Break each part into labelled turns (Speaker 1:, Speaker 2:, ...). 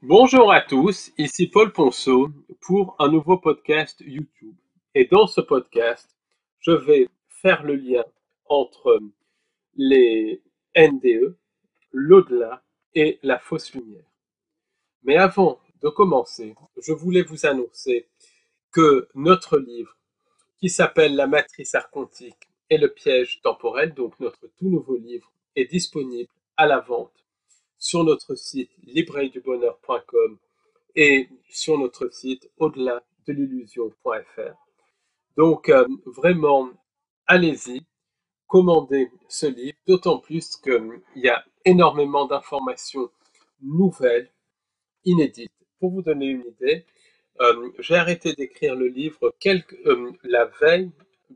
Speaker 1: Bonjour à tous, ici Paul Ponceau pour un nouveau podcast YouTube. Et dans ce podcast, je vais faire le lien entre les NDE, l'au-delà et la fausse lumière. Mais avant de commencer, je voulais vous annoncer que notre livre, qui s'appelle La matrice archontique et le piège temporel, donc notre tout nouveau livre, est disponible à la vente sur notre site librairiedubonheur.com et sur notre site au-delà de l'illusion.fr. Donc vraiment, allez-y, commandez ce livre, d'autant plus qu'il y a énormément d'informations nouvelles, inédites. Pour vous donner une idée, j'ai arrêté d'écrire le livre la veille,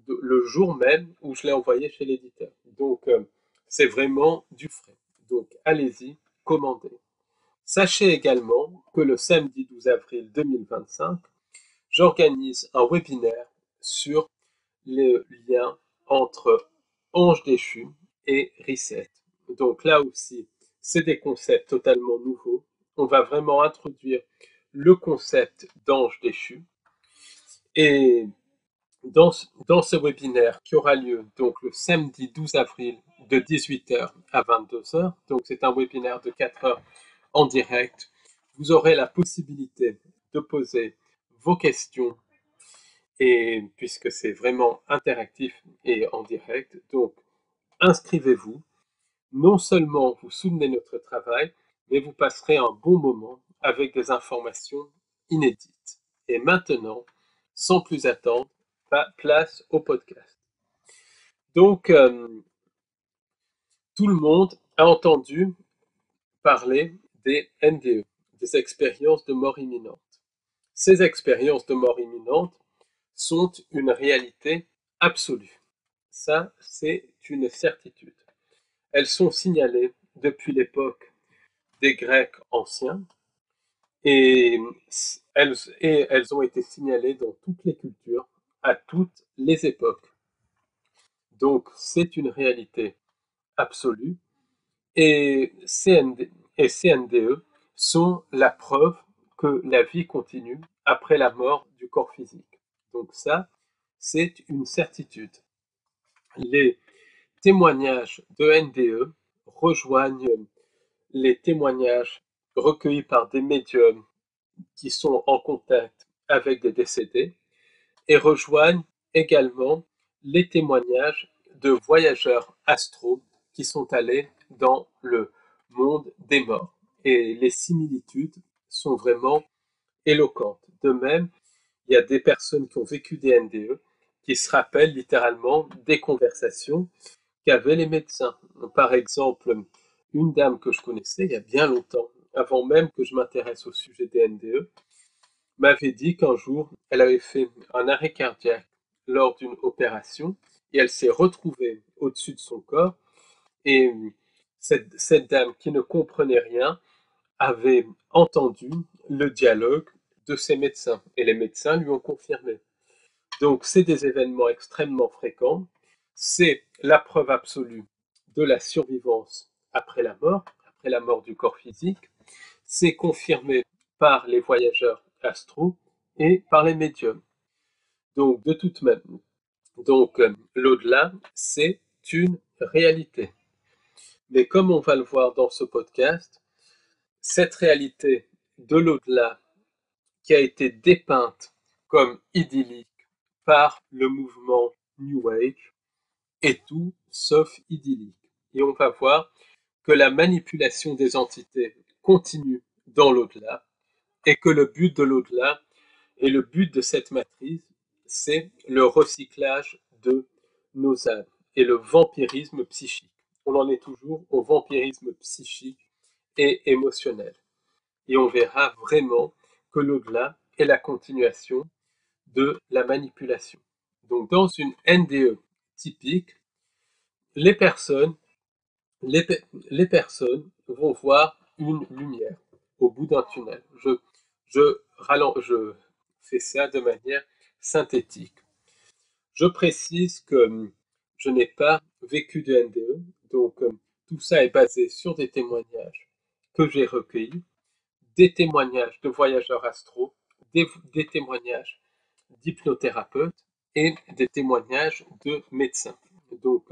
Speaker 1: le jour même où je l'ai envoyé chez l'éditeur. Donc c'est vraiment du frais. Donc allez-y, commandez. Sachez également que le samedi 12 avril 2025, j'organise un webinaire sur le lien entre Ange déchu et Reset. Donc là aussi, c'est des concepts totalement nouveaux. On va vraiment introduire le concept d'ange déchu. Et dans ce webinaire qui aura lieu donc le samedi 12 avril de 18h à 22h, donc c'est un webinaire de 4 heures en direct, vous aurez la possibilité de poser vos questions et puisque c'est vraiment interactif et en direct, donc inscrivez-vous. Non seulement vous soutenez notre travail, mais vous passerez un bon moment avec des informations inédites. Et maintenant, sans plus attendre, place au podcast. Donc, tout le monde a entendu parler des NDE, des expériences de mort imminente. Ces expériences de mort imminente sont une réalité absolue. Ça, c'est une certitude. Elles sont signalées depuis l'époque des Grecs anciens et elles, et elles ont été signalées dans toutes les cultures, à toutes les époques. Donc, c'est une réalité absolue et CNDE sont la preuve que la vie continue après la mort du corps physique. Donc ça, c'est une certitude. Les témoignages de NDE rejoignent les témoignages recueillis par des médiums qui sont en contact avec des décédés et rejoignent également les témoignages de voyageurs astraux qui sont allés dans le monde des morts. Et les similitudes sont vraiment éloquentes. De même, il y a des personnes qui ont vécu des NDE qui se rappellent littéralement des conversations qu'avaient les médecins. Par exemple, une dame que je connaissais il y a bien longtemps, avant même que je m'intéresse au sujet des NDE, m'avait dit qu'un jour, elle avait fait un arrêt cardiaque lors d'une opération et elle s'est retrouvée au-dessus de son corps et cette dame qui ne comprenait rien avait entendu le dialogue de ses médecins et les médecins lui ont confirmé. Donc c'est des événements extrêmement fréquents, c'est la preuve absolue de la survivance après la mort du corps physique, c'est confirmé par les voyageurs astraux et par les médiums. Donc de toute manière, donc l'au-delà, c'est une réalité. Mais comme on va le voir dans ce podcast, cette réalité de l'au-delà qui a été dépeinte comme idyllique par le mouvement New Age est tout sauf idyllique. Et on va voir que la manipulation des entités continue dans l'au-delà et que le but de l'au-delà et le but de cette matrice, c'est le recyclage de nos âmes et le vampirisme psychique. On en est toujours au vampirisme psychique et émotionnel. Et on verra vraiment que l'au-delà est la continuation de la manipulation. Donc dans une NDE typique, les personnes, les, les personnes vont voir une lumière au bout d'un tunnel. Je fais ça de manière synthétique. Je précise que je n'ai pas vécu de NDE, donc tout ça est basé sur des témoignages que j'ai recueillis des témoignages de voyageurs astraux, des témoignages d'hypnothérapeutes et des témoignages de médecins. Donc,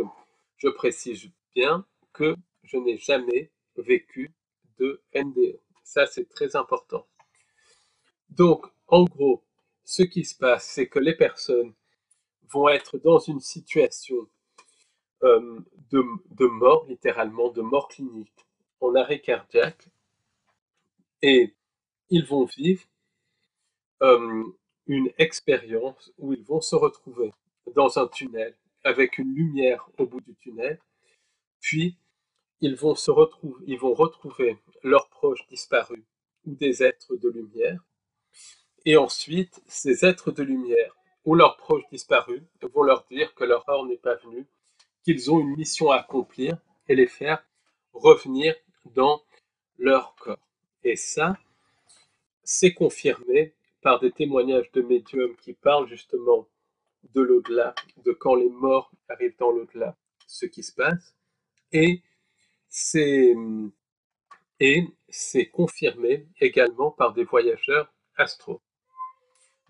Speaker 1: je précise bien que je n'ai jamais vécu de NDE. Ça, c'est très important. Donc, en gros, ce qui se passe, c'est que les personnes vont être dans une situation euh, de mort, littéralement, de mort clinique, en arrêt cardiaque, et ils vont vivre euh, une expérience où ils vont se retrouver dans un tunnel avec une lumière au bout du tunnel, puis ils vont retrouver leurs proches disparus ou des êtres de lumière, et ensuite ces êtres de lumière ou leurs proches disparus vont leur dire que leur heure n'est pas venue, qu'ils ont une mission à accomplir et les faire revenir dans leur corps. Et ça, c'est confirmé par des témoignages de médiums qui parlent justement de l'au-delà, de quand les morts arrivent dans l'au-delà, ce qui se passe. Et c'est et c'est confirmé également par des voyageurs astraux.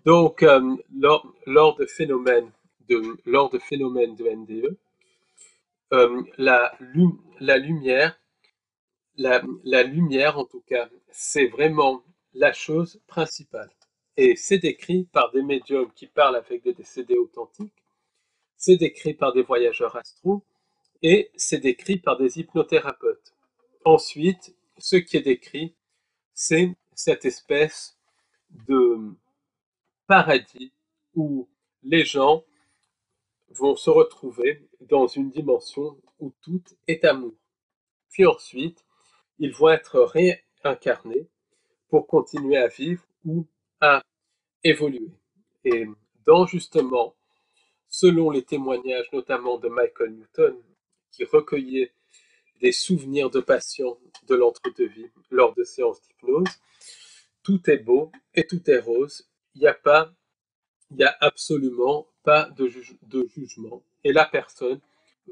Speaker 1: Donc, lors de phénomènes de NDE, la lumière, la lumière en tout cas, c'est vraiment la chose principale. Et c'est décrit par des médiums qui parlent avec des décédés authentiques, c'est décrit par des voyageurs astraux, et c'est décrit par des hypnothérapeutes. Ensuite, ce qui est décrit, c'est cette espèce de paradis où les gens vont se retrouver dans une dimension où tout est amour. Puis ensuite, ils vont être réincarnés pour continuer à vivre ou à évoluer. Et dans justement, selon les témoignages notamment de Michael Newton, qui recueillait des souvenirs de patients de l'entre-deux-vie lors de séances d'hypnose, tout est beau et tout est rose. Il n'y a absolument pas de jugement. Et la personne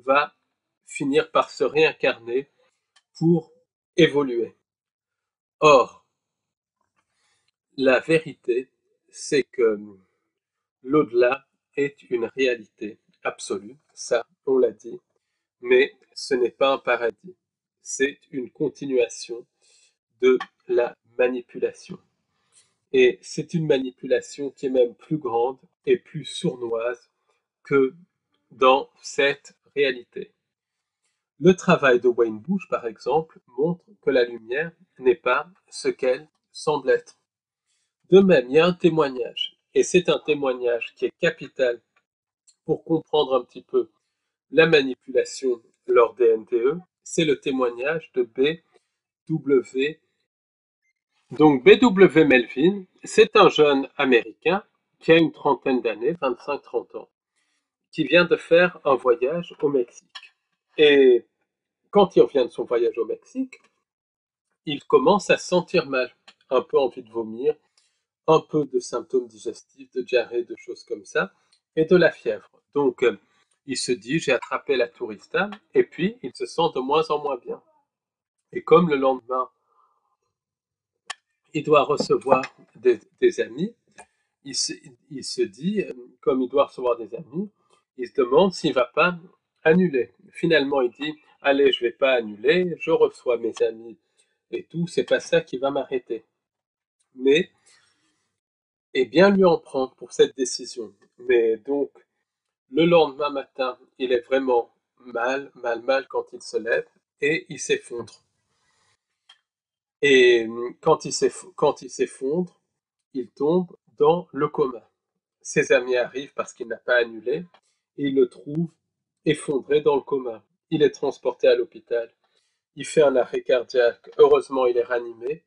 Speaker 1: va finir par se réincarner pour évoluer. Or, la vérité, c'est que l'au-delà est une réalité absolue, ça on l'a dit, mais ce n'est pas un paradis, c'est une continuation de la manipulation. Et c'est une manipulation qui est même plus grande et plus sournoise que dans cette réalité. Le travail de Wayne Bush, par exemple, montre que la lumière n'est pas ce qu'elle semble être. De même, il y a un témoignage, et c'est un témoignage qui est capital pour comprendre un petit peu la manipulation lors des NDE, c'est le témoignage de B.W. Donc B.W. Melvin, c'est un jeune américain qui a une trentaine d'années, 25-30 ans, qui vient de faire un voyage au Mexique. Et quand il revient de son voyage au Mexique, il commence à se sentir mal, un peu envie de vomir, un peu de symptômes digestifs, de diarrhée, de choses comme ça, et de la fièvre. Donc, il se dit, j'ai attrapé la tourista, et puis il se sent de moins en moins bien. Et comme le lendemain, il doit recevoir des amis, il se, il se dit, comme il doit recevoir des amis, il se demande s'il ne va pas annuler. Finalement, il dit, allez, je ne vais pas annuler, je reçois mes amis et tout, c'est pas ça qui va m'arrêter. Mais, et bien lui en prendre pour cette décision. Mais donc, le lendemain matin, il est vraiment mal quand il se lève et il s'effondre. Et quand il s'effondre, il tombe dans le coma. Ses amis arrivent parce qu'il n'a pas annulé et ils le trouvent effondré dans le coma. Il est transporté à l'hôpital. Il fait un arrêt cardiaque. Heureusement, il est ranimé.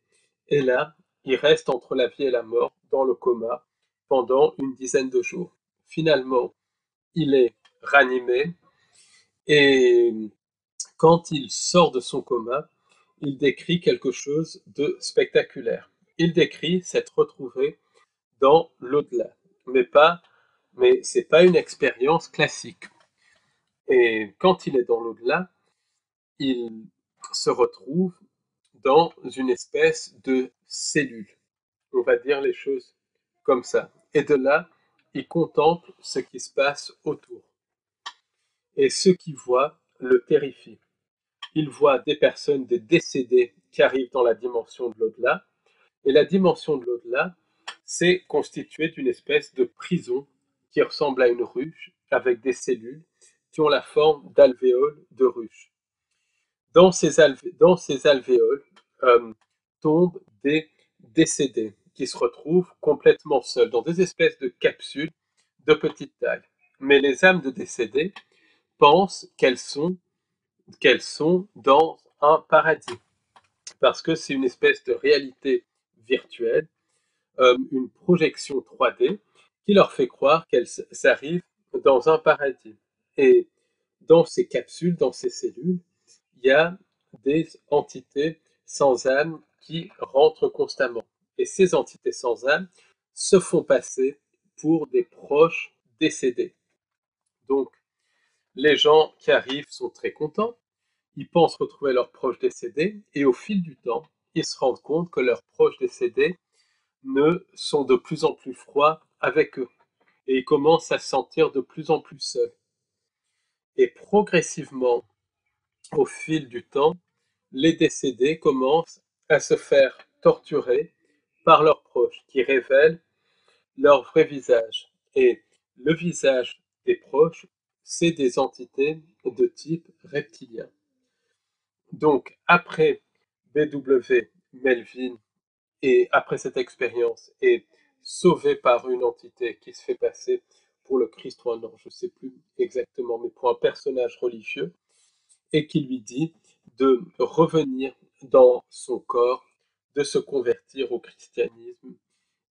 Speaker 1: Et là, il reste entre la vie et la mort dans le coma pendant une dizaine de jours. Finalement, il est ranimé et quand il sort de son coma, il décrit quelque chose de spectaculaire. Il décrit s'être retrouvé dans l'au-delà, mais c'est pas une expérience classique. Et quand il est dans l'au-delà, il se retrouve dans une espèce de cellules. On va dire les choses comme ça. Et de là, il contemple ce qui se passe autour. Et ce qu'il voit le terrifie. Il voit des personnes, des décédés qui arrivent dans la dimension de l'au-delà. Et la dimension de l'au-delà, c'est constitué d'une espèce de prison qui ressemble à une ruche avec des cellules qui ont la forme d'alvéoles de ruche. Dans ces alvéoles tombent des décédés qui se retrouvent complètement seuls dans des espèces de capsules de petite taille. Mais les âmes de décédés pensent qu'elles sont dans un paradis parce que c'est une espèce de réalité virtuelle, une projection 3D qui leur fait croire qu'elles arrivent dans un paradis. Et dans ces capsules, dans ces cellules, il y a des entités sans âme qui rentrent constamment. Et ces entités sans âme se font passer pour des proches décédés. Donc, les gens qui arrivent sont très contents, ils pensent retrouver leurs proches décédés, et au fil du temps, ils se rendent compte que leurs proches décédés ne sont de plus en plus froids avec eux, et ils commencent à se sentir de plus en plus seuls. Et progressivement, au fil du temps, les décédés commencent à se faire torturer par leurs proches, qui révèlent leur vrai visage. Et le visage des proches, c'est des entités de type reptilien. Donc, après B.W. Melvin, et après cette expérience, est sauvé par une entité qui se fait passer pour le Christ ou un ange, je ne sais plus exactement, mais pour un personnage religieux, et qui lui dit de revenir dans son corps, de se convertir au christianisme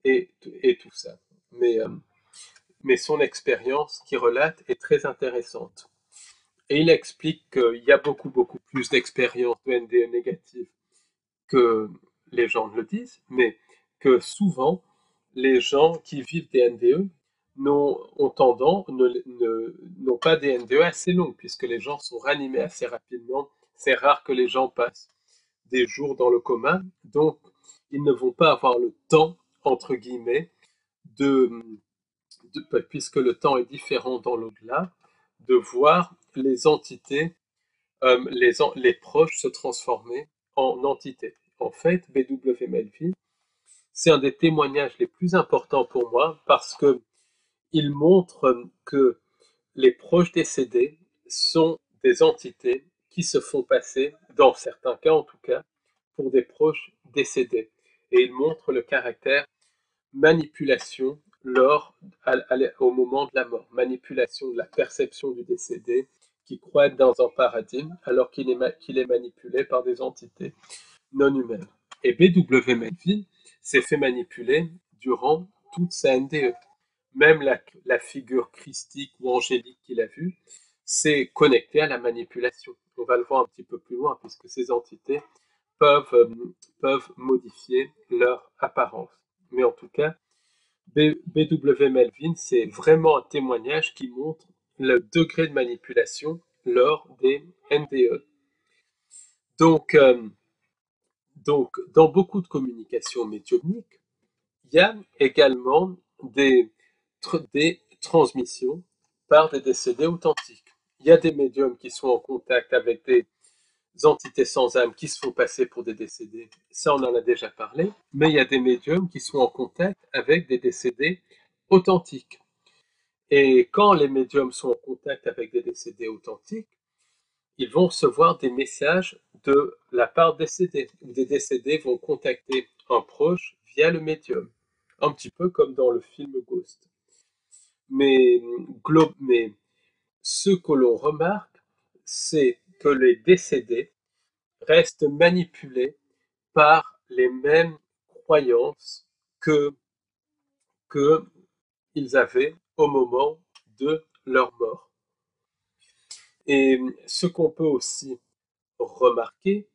Speaker 1: et tout ça. Mais son expérience qui relate est très intéressante. Et il explique qu'il y a beaucoup plus d'expériences de NDE négatives que les gens le disent, mais que souvent, les gens qui vivent des NDE n'ont pas des NDE assez longs, puisque les gens sont ranimés assez rapidement. C'est rare que les gens passent des jours dans le coma, donc ils ne vont pas avoir le temps, entre guillemets, de, puisque le temps est différent dans l'au-delà, de voir les entités, les proches se transformer en entités. En fait, B.W. Melville, c'est un des témoignages les plus importants pour moi parce que il montre que les proches décédés sont des entités qui se font passer, dans certains cas en tout cas, pour des proches décédés. Et il montre le caractère manipulation au moment de la mort, manipulation de la perception du décédé qui croit être dans un paradigme alors qu'il est manipulé par des entités non humaines. Et B.W. Melville s'est fait manipuler durant toute sa NDE. Même la figure christique ou angélique qu'il a vue s'est connectée à la manipulation. On va le voir un petit peu plus loin puisque ces entités peuvent modifier leur apparence. Mais en tout cas, B.W. Melvin, c'est vraiment un témoignage qui montre le degré de manipulation lors des NDE. Donc, dans beaucoup de communications médiumniques, il y a également des transmissions par des décédés authentiques. Il y a des médiums qui sont en contact avec des entités sans âme qui se font passer pour des décédés. Ça, on en a déjà parlé. Mais il y a des médiums qui sont en contact avec des décédés authentiques. Et quand les médiums sont en contact avec des décédés authentiques, ils vont recevoir des messages de la part décédés, où des décédés vont contacter un proche via le médium. Un petit peu comme dans le film Ghost. Mais, mais ce que l'on remarque, c'est que les décédés restent manipulés par les mêmes croyances que qu'ils avaient au moment de leur mort. Et ce qu'on peut aussi remarquer,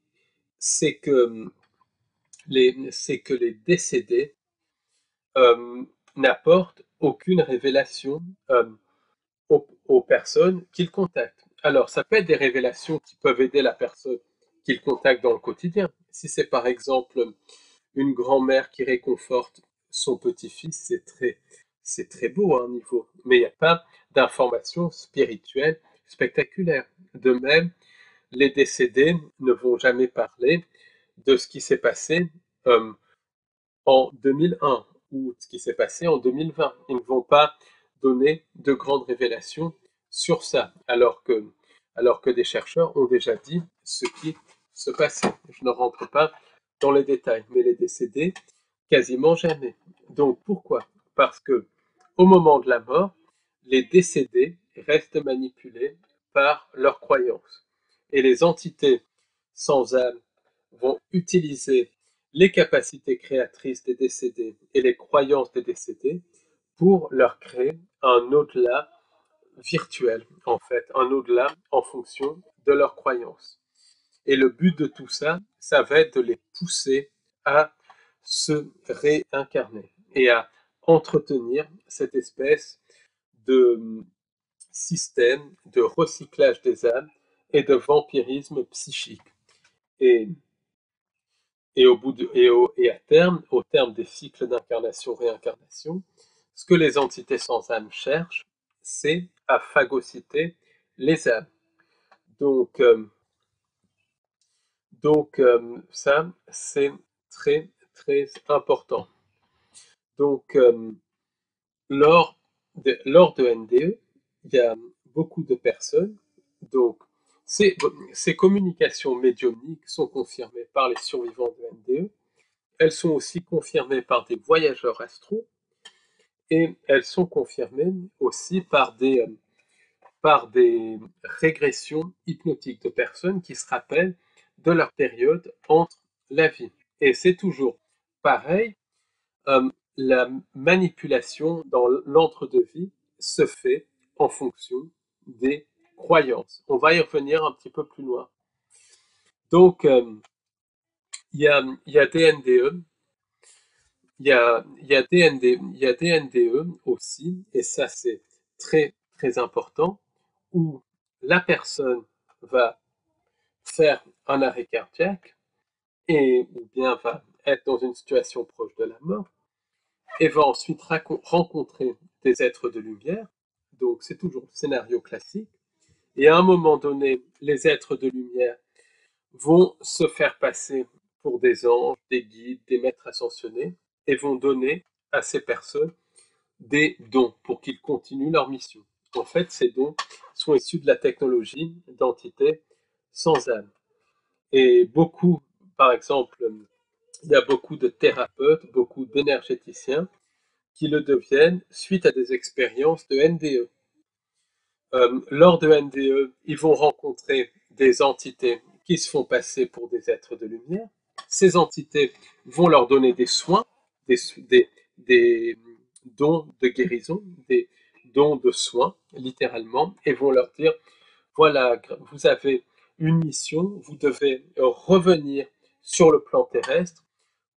Speaker 1: c'est que les décédés n'apportent aucune révélation aux personnes qu'ils contactent. Alors, ça peut être des révélations qui peuvent aider la personne qu'ils contactent dans le quotidien. Si c'est par exemple une grand-mère qui réconforte son petit-fils, c'est très beau à un niveau, mais il n'y a pas d'information spirituelle spectaculaire. De même, les décédés ne vont jamais parler de ce qui s'est passé euh, en 2001 ou ce qui s'est passé en 2020. Ils ne vont pas donner de grandes révélations sur ça, alors que des chercheurs ont déjà dit ce qui se passait. Je ne rentre pas dans les détails, mais les décédés, quasiment jamais. Donc pourquoi? Parce que au moment de la mort, les décédés restent manipulés par leurs croyances. Et les entités sans âme vont utiliser les capacités créatrices des décédés et les croyances des décédés pour leur créer un au-delà virtuel, en fait, un au-delà en fonction de leurs croyances. Et le but de tout ça, ça va être de les pousser à se réincarner et à entretenir cette espèce de système de recyclage des âmes et de vampirisme psychique. Et et à terme, au terme des cycles d'incarnation-réincarnation, ce que les entités sans âme cherchent, c'est à phagocyter les âmes. Donc, euh, ça, c'est très, très important. Donc, lors de NDE, il y a beaucoup de personnes. Donc, ces, ces communications médiumniques sont confirmées par les survivants de NDE. Elles sont aussi confirmées par des voyageurs astraux et elles sont confirmées aussi par des régressions hypnotiques de personnes qui se rappellent de leur période entre la vie. Et c'est toujours pareil, la manipulation dans l'entre-deux-vie se fait en fonction des croyances. On va y revenir un petit peu plus loin. Donc, il y a des NDE, il y a des NDE aussi, et ça c'est très très important, où la personne va faire un arrêt cardiaque et ou bien va être dans une situation proche de la mort et va ensuite rencontrer des êtres de lumière. Donc c'est toujours le scénario classique. Et à un moment donné, les êtres de lumière vont se faire passer pour des anges, des guides, des maîtres ascensionnés et vont donner à ces personnes des dons pour qu'ils continuent leur mission. En fait, ces dons sont issus de la technologie d'entités sans âme. Et beaucoup, par exemple, il y a beaucoup de thérapeutes, beaucoup d'énergéticiens qui le deviennent suite à des expériences de NDE. Lors de NDE, ils vont rencontrer des entités qui se font passer pour des êtres de lumière. Ces entités vont leur donner des soins, des, des dons de guérison, des dons de soins, littéralement, et vont leur dire, voilà, vous avez une mission, vous devez revenir sur le plan terrestre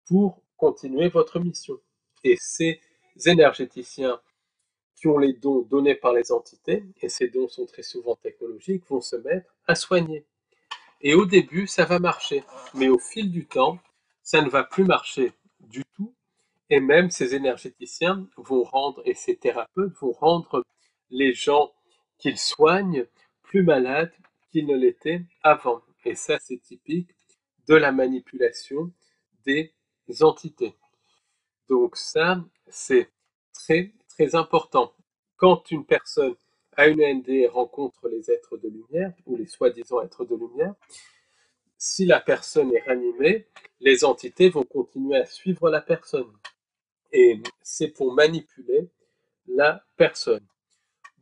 Speaker 1: pour continuer votre mission. Et ces énergéticiens qui ont les dons donnés par les entités, et ces dons sont très souvent technologiques, vont se mettre à soigner. Et au début, ça va marcher, mais au fil du temps, ça ne va plus marcher du tout, et même ces énergéticiens vont rendre, et ces thérapeutes vont rendre les gens qu'ils soignent plus malades qu'ils ne l'étaient avant. Et ça, c'est typique de la manipulation des entités. Donc ça, c'est très, très important. Quand une personne a une AND et rencontre les êtres de lumière, ou les soi-disant êtres de lumière, si la personne est ranimée, les entités vont continuer à suivre la personne. Et c'est pour manipuler la personne.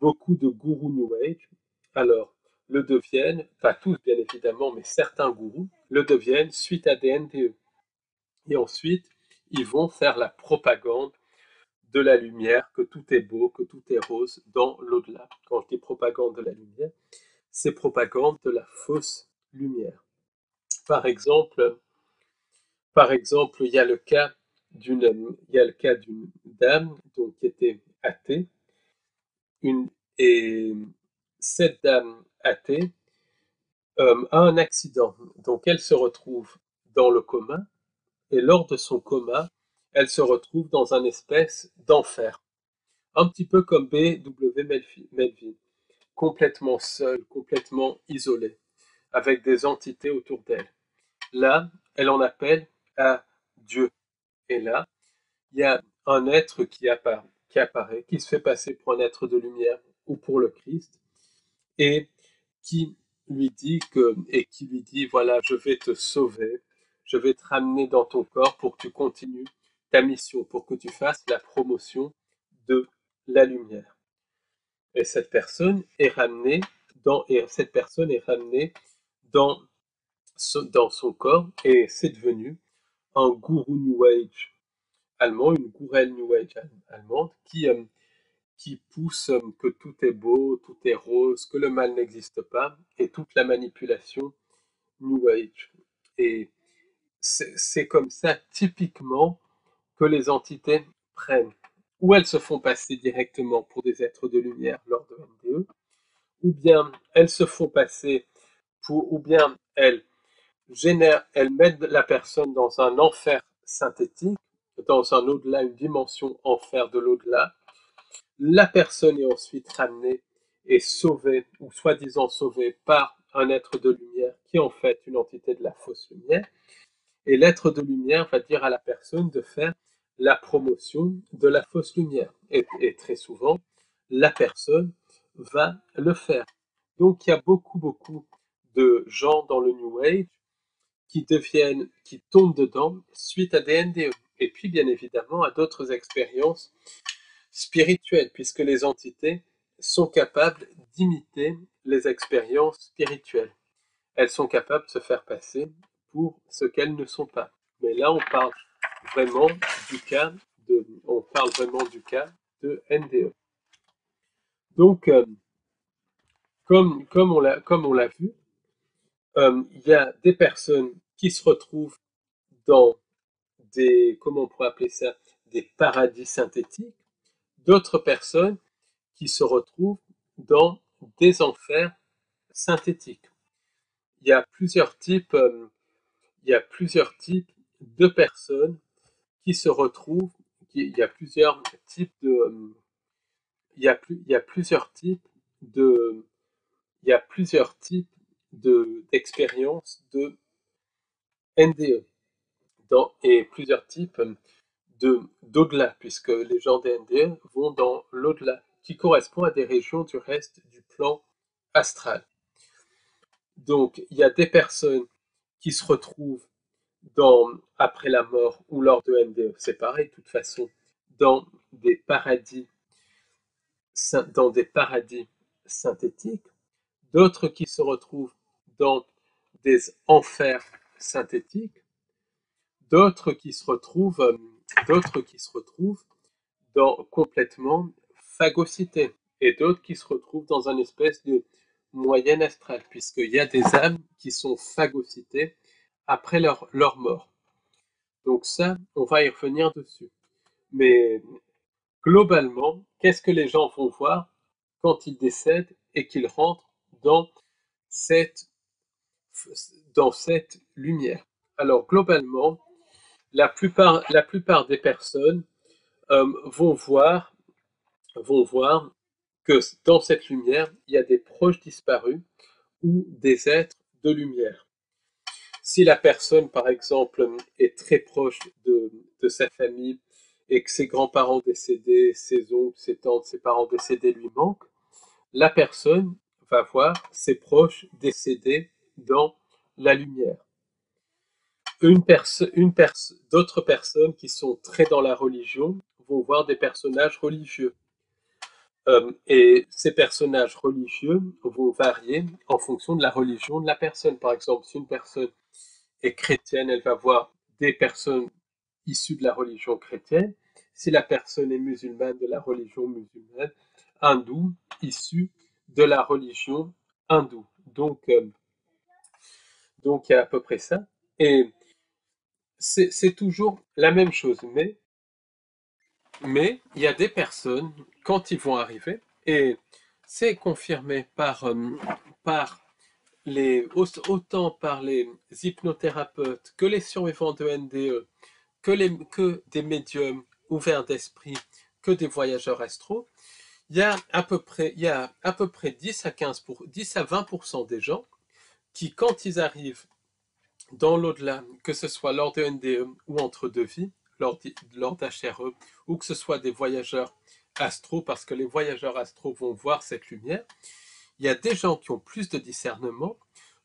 Speaker 1: Beaucoup de gourous New Age, alors, le deviennent, pas tous bien évidemment, mais certains gourous le deviennent suite à des NDE. Et ensuite, ils vont faire la propagande de la lumière, que tout est beau, que tout est rose dans l'au-delà. Quand je dis propagande de la lumière, c'est propagande de la fausse lumière. Par exemple, il y a le cas d'une dame donc, qui était athée, et cette dame athée a un accident, donc elle se retrouve dans le coma et lors de son coma, elle se retrouve dans un espèce d'enfer. Un petit peu comme B.W. Melville, complètement seule, complètement isolée, avec des entités autour d'elle. Là, elle en appelle à Dieu. Et là, il y a un être qui apparaît, qui se fait passer pour un être de lumière ou pour le Christ, et qui qui lui dit, voilà, je vais te sauver, je vais te ramener dans ton corps pour que tu continues ta mission, pour que tu fasses la promotion de la lumière. Et cette personne est ramenée dans, dans son corps, et c'est devenu un gourou New Age allemand, une gourelle New Age allemande qui pousse que tout est beau, tout est rose, que le mal n'existe pas, et toute la manipulation New Age. Et c'est comme ça, typiquement, que les entités prennent. Ou elles se font passer directement pour des êtres de lumière lors de NDE, ou bien elles se font passer ou bien elles mettent la personne dans un enfer synthétique, dans un au-delà, une dimension enfer de l'au-delà. La personne est ensuite ramenée et sauvée, ou soi-disant sauvée, par un être de lumière qui est en fait une entité de la fausse lumière. Et l'être de lumière va dire à la personne de faire la promotion de la fausse lumière. Et très souvent, la personne va le faire. Donc il y a beaucoup de gens dans le New Age qui tombent dedans suite à des NDE. Et puis bien évidemment à d'autres expériences spirituelles, puisque les entités sont capables d'imiter les expériences spirituelles. Elles sont capables de se faire passer pour ce qu'elles ne sont pas. Mais là, vraiment on parle vraiment du cas de NDE. Donc, comme on l'a vu, il y a des personnes qui se retrouvent dans comment on pourrait appeler ça, des paradis synthétiques, d'autres personnes qui se retrouvent dans des enfers synthétiques. Il y a plusieurs types, il y a plusieurs types de personnes qui se retrouvent, il y a plusieurs types de, il y a plusieurs types de, il y a plusieurs types d'expériences de NDE et plusieurs types d'au-delà, puisque les gens des NDE vont dans l'au-delà, qui correspond à des régions du reste du plan astral. Donc, il y a des personnes qui se retrouvent après la mort ou lors de NDE, c'est pareil de toute façon, dans des paradis, dans des paradis synthétiques, d'autres qui se retrouvent dans des enfers synthétiques, d'autres qui se retrouvent, complètement phagocytés, et d'autres qui se retrouvent dans un espèce de moyenne astrale, puisqu'il y a des âmes qui sont phagocytées après leur mort. Donc ça, on va y revenir dessus. Mais globalement, qu'est-ce que les gens vont voir quand ils décèdent et qu'ils rentrent dans cette, dans cette lumière? Alors globalement, la plupart des personnes vont voir que dans cette lumière, il y a des proches disparus ou des êtres de lumière. Si la personne, par exemple, est très proche de sa famille et que ses grands-parents décédés, ses oncles, ses tantes, ses parents décédés lui manquent, la personne va voir ses proches décédés dans la lumière. D'autres personnes qui sont très dans la religion vont voir des personnages religieux. Et ces personnages religieux vont varier en fonction de la religion de la personne. Par exemple, si une personne est chrétienne, elle va voir des personnes issues de la religion chrétienne. Si la personne est musulmane, de la religion musulmane. Hindoue, issue de la religion hindoue. Donc il y a à peu près ça. Et c'est toujours la même chose. Mais il y a des personnes, quand ils vont arriver, et c'est confirmé par autant par les hypnothérapeutes que les survivants de NDE, que des médiums ouverts d'esprit, que des voyageurs astraux, il y a à peu près 10 à 20% des gens qui, quand ils arrivent dans l'au-delà, que ce soit lors de NDE ou entre deux vies, lors d'HRE, ou que ce soit des voyageurs astraux, parce que les voyageurs astraux vont voir cette lumière, il y a des gens qui ont plus de discernement,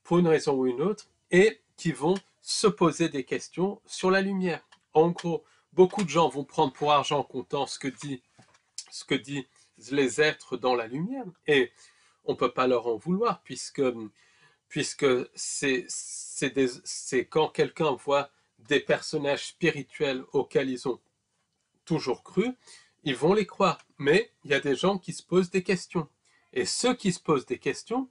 Speaker 1: pour une raison ou une autre, et qui vont se poser des questions sur la lumière. En gros, beaucoup de gens vont prendre pour argent comptant ce que disent les êtres dans la lumière, et on ne peut pas leur en vouloir, puisque c'est quand quelqu'un voit des personnages spirituels auxquels ils ont toujours cru, ils vont les croire. Mais il y a des gens qui se posent des questions. Et ceux qui se posent des questions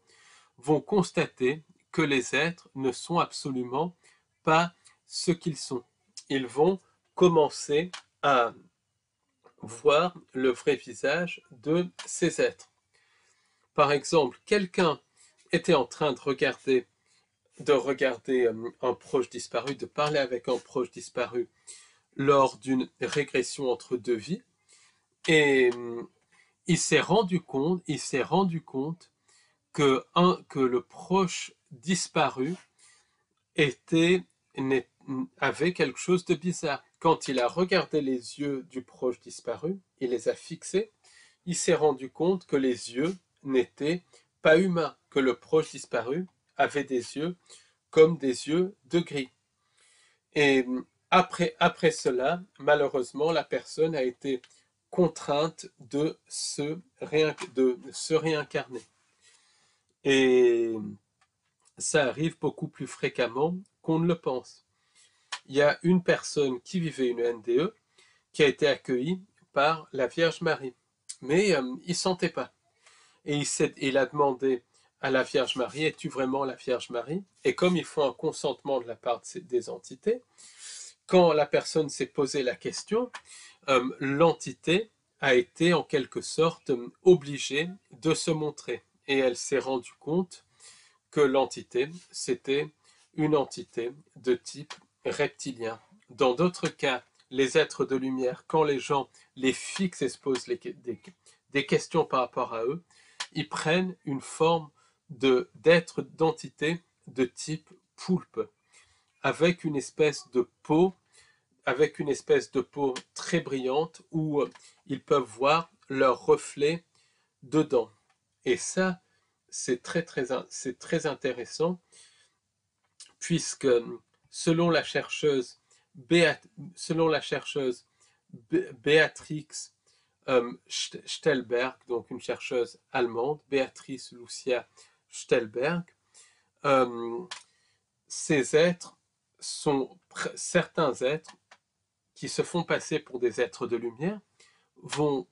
Speaker 1: vont constater que les êtres ne sont absolument pas ce qu'ils sont. Ils vont commencer à voir le vrai visage de ces êtres. Par exemple, quelqu'un était en train de regarder un proche disparu, de parler avec un proche disparu lors d'une régression entre deux vies, et il s'est rendu compte que le proche disparu avait quelque chose de bizarre. Quand il a regardé les yeux du proche disparu, il les a fixés, il s'est rendu compte que les yeux n'étaient pas humains, que le proche disparu avait des yeux comme des yeux de gris. Et après cela, malheureusement, la personne a été contrainte de se réincarner. Et ça arrive beaucoup plus fréquemment qu'on ne le pense. Il y a une personne qui vivait une NDE qui a été accueillie par la Vierge Marie. Mais il ne sentait pas. Et il a demandé à la Vierge Marie, es-tu vraiment la Vierge Marie? Et comme il faut un consentement de la part des entités, quand la personne s'est posé la question, l'entité a été en quelque sorte obligée de se montrer. Et elle s'est rendue compte que l'entité, c'était une entité de type reptilien. Dans d'autres cas, les êtres de lumière, quand les gens les fixent et se posent des questions par rapport à eux, ils prennent une forme d'être d'entité de type poulpe, avec une espèce de peau, très brillante où ils peuvent voir leur reflet dedans. Et ça, c'est très intéressant, puisque selon la chercheuse Béatrix Stelberg, donc une chercheuse allemande, Béatrice Lucia Stelberg, certains êtres qui se font passer pour des êtres de lumière vont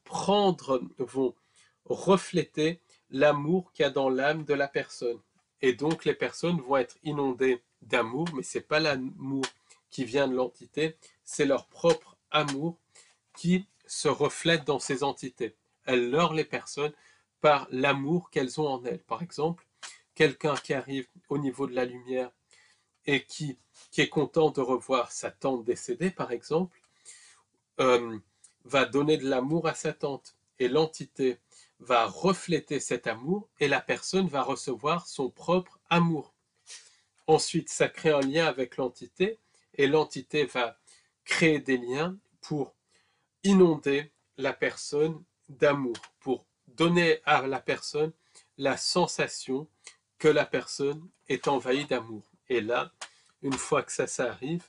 Speaker 1: refléter l'amour qu'il y a dans l'âme de la personne. Et donc les personnes vont être inondées d'amour, mais ce n'est pas l'amour qui vient de l'entité, c'est leur propre amour qui se reflète dans ces entités. Elles leurrent les personnes par l'amour qu'elles ont en elles. Par exemple, quelqu'un qui arrive au niveau de la lumière et qui est content de revoir sa tante décédée, par exemple, va donner de l'amour à sa tante. Et l'entité va refléter cet amour et la personne va recevoir son propre amour. Ensuite, ça crée un lien avec l'entité et l'entité va créer des liens pour inonder la personne d'amour, pour donner à la personne la sensation que la personne est envahie d'amour. Et là, une fois que ça arrive,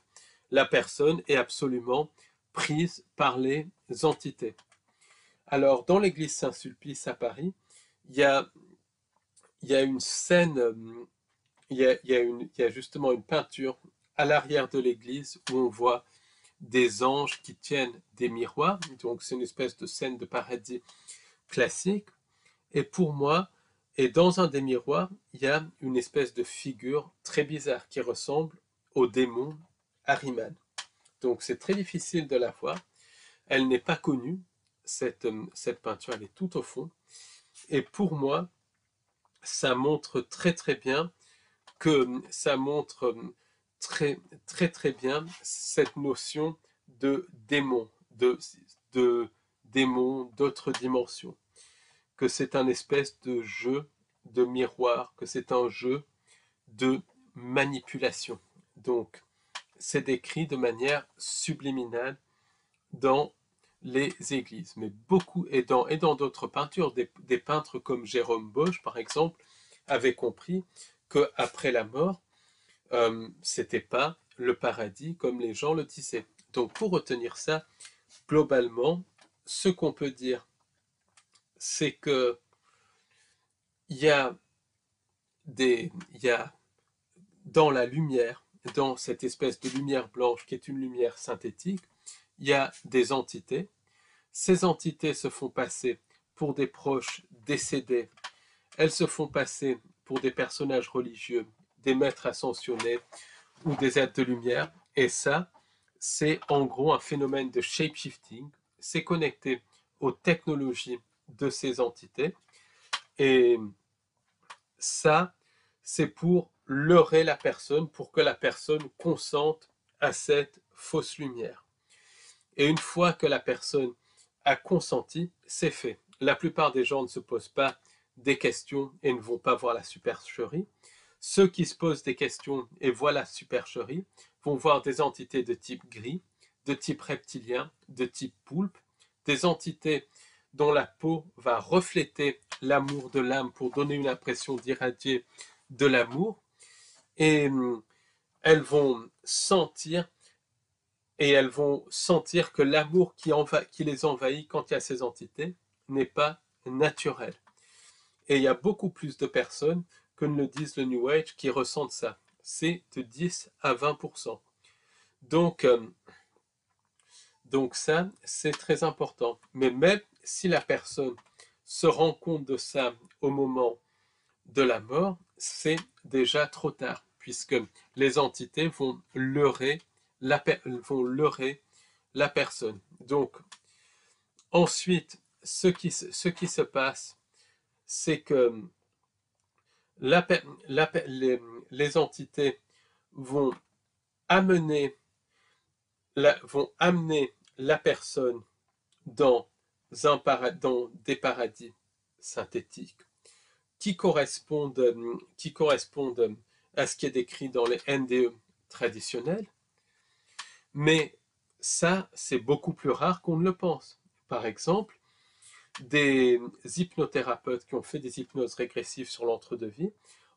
Speaker 1: la personne est absolument prise par les entités. Alors, dans l'église Saint-Sulpice à Paris, il y a une scène, il y a justement une peinture à l'arrière de l'église où on voit des anges qui tiennent des miroirs. Donc, c'est une espèce de scène de paradis classique. Et pour moi, et dans un des miroirs, il y a une espèce de figure très bizarre qui ressemble au démon Ahriman. Donc, c'est très difficile de la voir. Elle n'est pas connue, cette peinture, elle est tout au fond. Et pour moi, ça montre très très bien que ça montre très très très bien cette notion de démon, de démon d'autres dimensions, que c'est un espèce de jeu de miroir, que c'est un jeu de manipulation. Donc, c'est décrit de manière subliminale dans les églises, mais beaucoup, et dans d'autres peintures, des peintres comme Jérôme Bosch, par exemple, avaient compris qu'après la mort, c'était pas le paradis comme les gens le disaient. Donc, pour retenir ça, globalement, ce qu'on peut dire, c'est que il y a il y a dans la lumière, dans cette espèce de lumière blanche qui est une lumière synthétique, il y a des entités. Ces entités se font passer pour des proches décédés. Elles se font passer pour des personnages religieux, des maîtres ascensionnés ou des êtres de lumière. Et ça, c'est en gros un phénomène de shape-shifting. C'est connecté aux technologies de ces entités. Et ça, c'est pour leurrer la personne, pour que la personne consente à cette fausse lumière. Et une fois que la personne a consenti, c'est fait. La plupart des gens ne se posent pas des questions et ne vont pas voir la supercherie. Ceux qui se posent des questions et voient la supercherie vont voir des entités de type gris, de type reptilien, de type poulpe, des entités dont la peau va refléter l'amour de l'âme pour donner une impression d'irradier de l'amour. Et elles vont sentir que l'amour qui les envahit quand il y a ces entités n'est pas naturel. Et il y a beaucoup plus de personnes que ne le disent le New Age qui ressentent ça. C'est de 10 à 20%. Donc ça, c'est très important. Mais même si la personne se rend compte de ça au moment de la mort, c'est déjà trop tard, puisque les entités vont leurrer la personne. Donc, ensuite, ce qui se passe, c'est que les entités vont amener la personne dans dans des paradis synthétiques qui correspondent à ce qui est décrit dans les NDE traditionnels, mais ça, c'est beaucoup plus rare qu'on ne le pense. Par exemple, des hypnothérapeutes qui ont fait des hypnoses régressives sur l'entre-deux-vie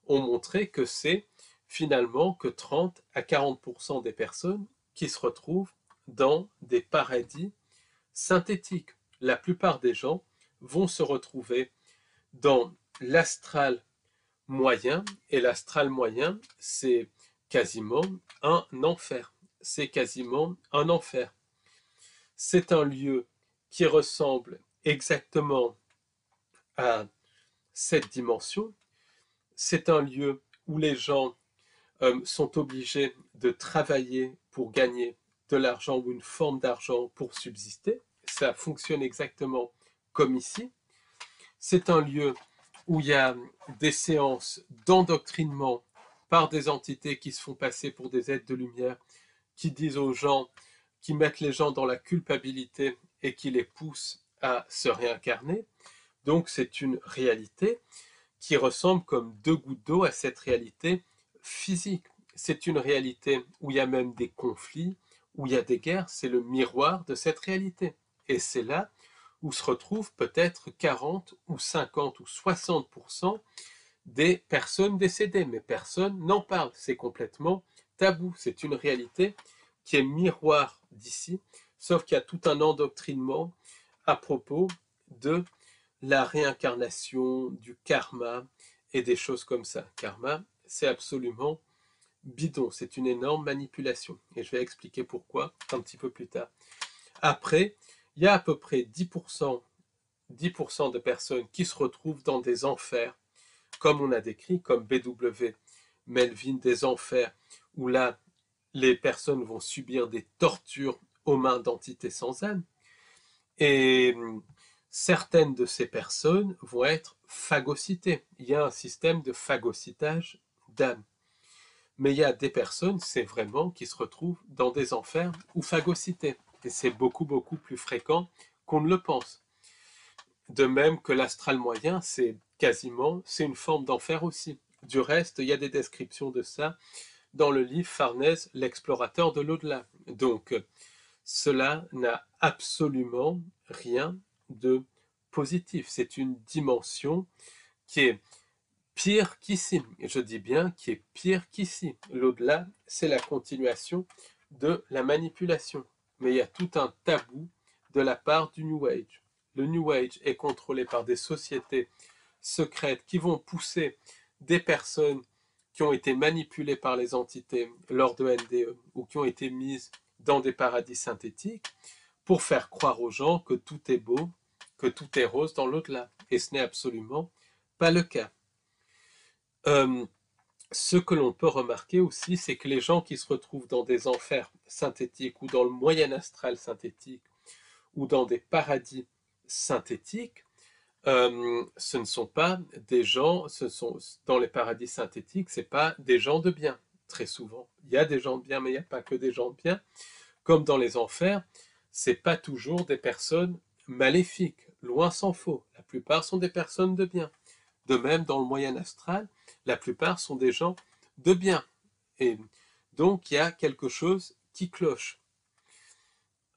Speaker 1: ont montré que c'est finalement que 30 à 40% des personnes qui se retrouvent dans des paradis synthétiques. La plupart des gens vont se retrouver dans l'astral moyen, et l'astral moyen, c'est quasiment un enfer. C'est quasiment un enfer. C'est un lieu qui ressemble exactement à cette dimension. C'est un lieu où les gens sont obligés de travailler pour gagner de l'argent ou une forme d'argent pour subsister. Ça fonctionne exactement comme ici. C'est un lieu où il y a des séances d'endoctrinement par des entités qui se font passer pour des êtres de lumière, qui disent aux gens, qui mettent les gens dans la culpabilité et qui les poussent à se réincarner. Donc c'est une réalité qui ressemble comme deux gouttes d'eau à cette réalité physique. C'est une réalité où il y a même des conflits, où il y a des guerres, c'est le miroir de cette réalité. Et c'est là où se retrouvent peut-être 40 ou 50 ou 60% des personnes décédées, mais personne n'en parle, c'est complètement tabou, c'est une réalité qui est miroir d'ici, sauf qu'il y a tout un endoctrinement à propos de la réincarnation, du karma et des choses comme ça. Karma, c'est absolument bidon, c'est une énorme manipulation. Et je vais expliquer pourquoi un petit peu plus tard. Après, il y a à peu près 10% de personnes qui se retrouvent dans des enfers, comme on a décrit, comme B.W. Melvin, des enfers, où là, les personnes vont subir des tortures aux mains d'entités sans âme. Et certaines de ces personnes vont être phagocytées. Il y a un système de phagocytage d'âme. Mais il y a des personnes, c'est vraiment, qui se retrouvent dans des enfers ou phagocytés. Et c'est beaucoup, beaucoup plus fréquent qu'on ne le pense. De même que l'astral moyen, c'est une forme d'enfer aussi. Du reste, il y a des descriptions de ça dans le livre Farnèse, l'explorateur de l'au-delà. Donc, cela n'a absolument rien de positif. C'est une dimension qui est pire qu'ici. Et je dis bien qui est pire qu'ici. L'au-delà, c'est la continuation de la manipulation. Mais il y a tout un tabou de la part du New Age. Le New Age est contrôlé par des sociétés secrètes qui vont pousser des personnes qui ont été manipulées par les entités lors de NDE ou qui ont été mises dans des paradis synthétiques pour faire croire aux gens que tout est beau, que tout est rose dans l'au-delà. Et ce n'est absolument pas le cas. Ce que l'on peut remarquer aussi, c'est que les gens qui se retrouvent dans des enfers synthétiques ou dans le moyen astral synthétique ou dans des paradis synthétiques, ce ne sont pas des gens, dans les paradis synthétiques, ce n'est pas des gens de bien, très souvent. Il y a des gens de bien, mais il n'y a pas que des gens de bien. Comme dans les enfers, ce n'est pas toujours des personnes maléfiques, loin s'en faut. La plupart sont des personnes de bien. De même, dans le moyen astral, la plupart sont des gens de bien. Et donc, il y a quelque chose qui cloche.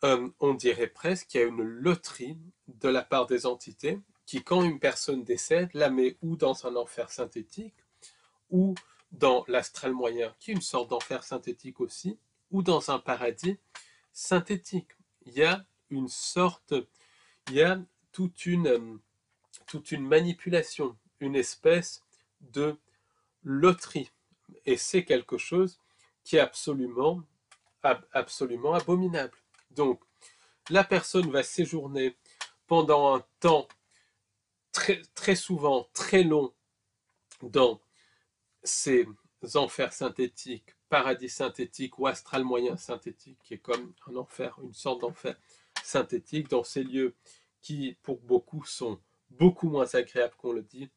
Speaker 1: On dirait presque qu'il y a une loterie de la part des entités qui, quand une personne décède, la met ou dans un enfer synthétique, ou dans l'astral moyen, qui est une sorte d'enfer synthétique aussi, ou dans un paradis synthétique. Il y a une sorte, il y a toute une manipulation, une espèce de loterie. Et c'est quelque chose qui est absolument abominable. Donc, la personne va séjourner pendant un temps très, très souvent très long dans ces enfers synthétiques, paradis synthétiques ou astral moyen synthétique, qui est comme un enfer, une sorte d'enfer synthétique, dans ces lieux qui, pour beaucoup, sont beaucoup moins agréables qu'on le dit,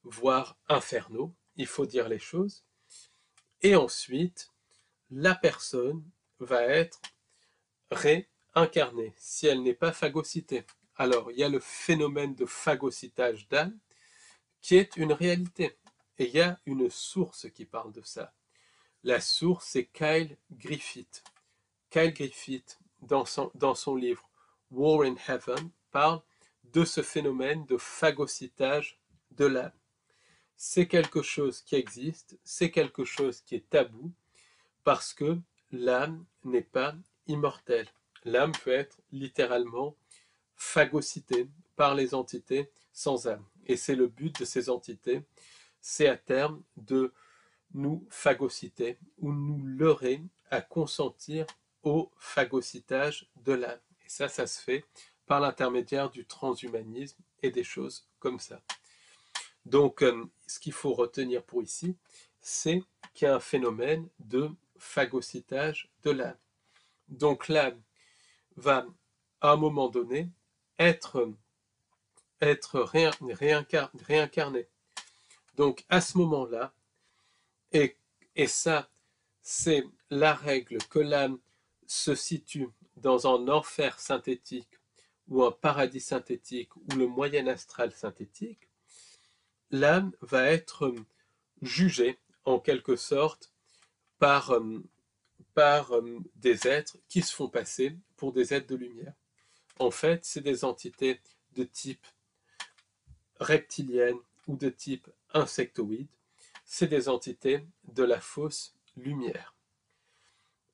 Speaker 1: voire infernaux, il faut dire les choses. Et ensuite, la personne va être réincarnée, si elle n'est pas phagocytée. Alors, il y a le phénomène de phagocytage d'âme, qui est une réalité. Et il y a une source qui parle de ça. La source, c'est Kyle Griffith. Kyle Griffith, dans son livre War in Heaven, parle de ce phénomène de phagocytage de l'âme. C'est quelque chose qui existe, c'est quelque chose qui est tabou, parce que l'âme n'est pas immortelle. L'âme peut être littéralement phagocytée par les entités sans âme. Et c'est le but de ces entités, c'est à terme de nous phagocyter ou nous leurrer à consentir au phagocytage de l'âme. Et ça se fait par l'intermédiaire du transhumanisme et des choses comme ça. Donc, ce qu'il faut retenir pour ici, c'est qu'il y a un phénomène de phagocytage de l'âme. Donc, l'âme va, à un moment donné, être réincarnée. Donc, à ce moment-là, et ça, c'est la règle, que l'âme se situe dans un enfer synthétique ou un paradis synthétique ou le moyen astral synthétique, l'âme va être jugée en quelque sorte par des êtres qui se font passer pour des êtres de lumière. En fait, c'est des entités de type reptilienne ou de type insectoïde. C'est des entités de la fausse lumière.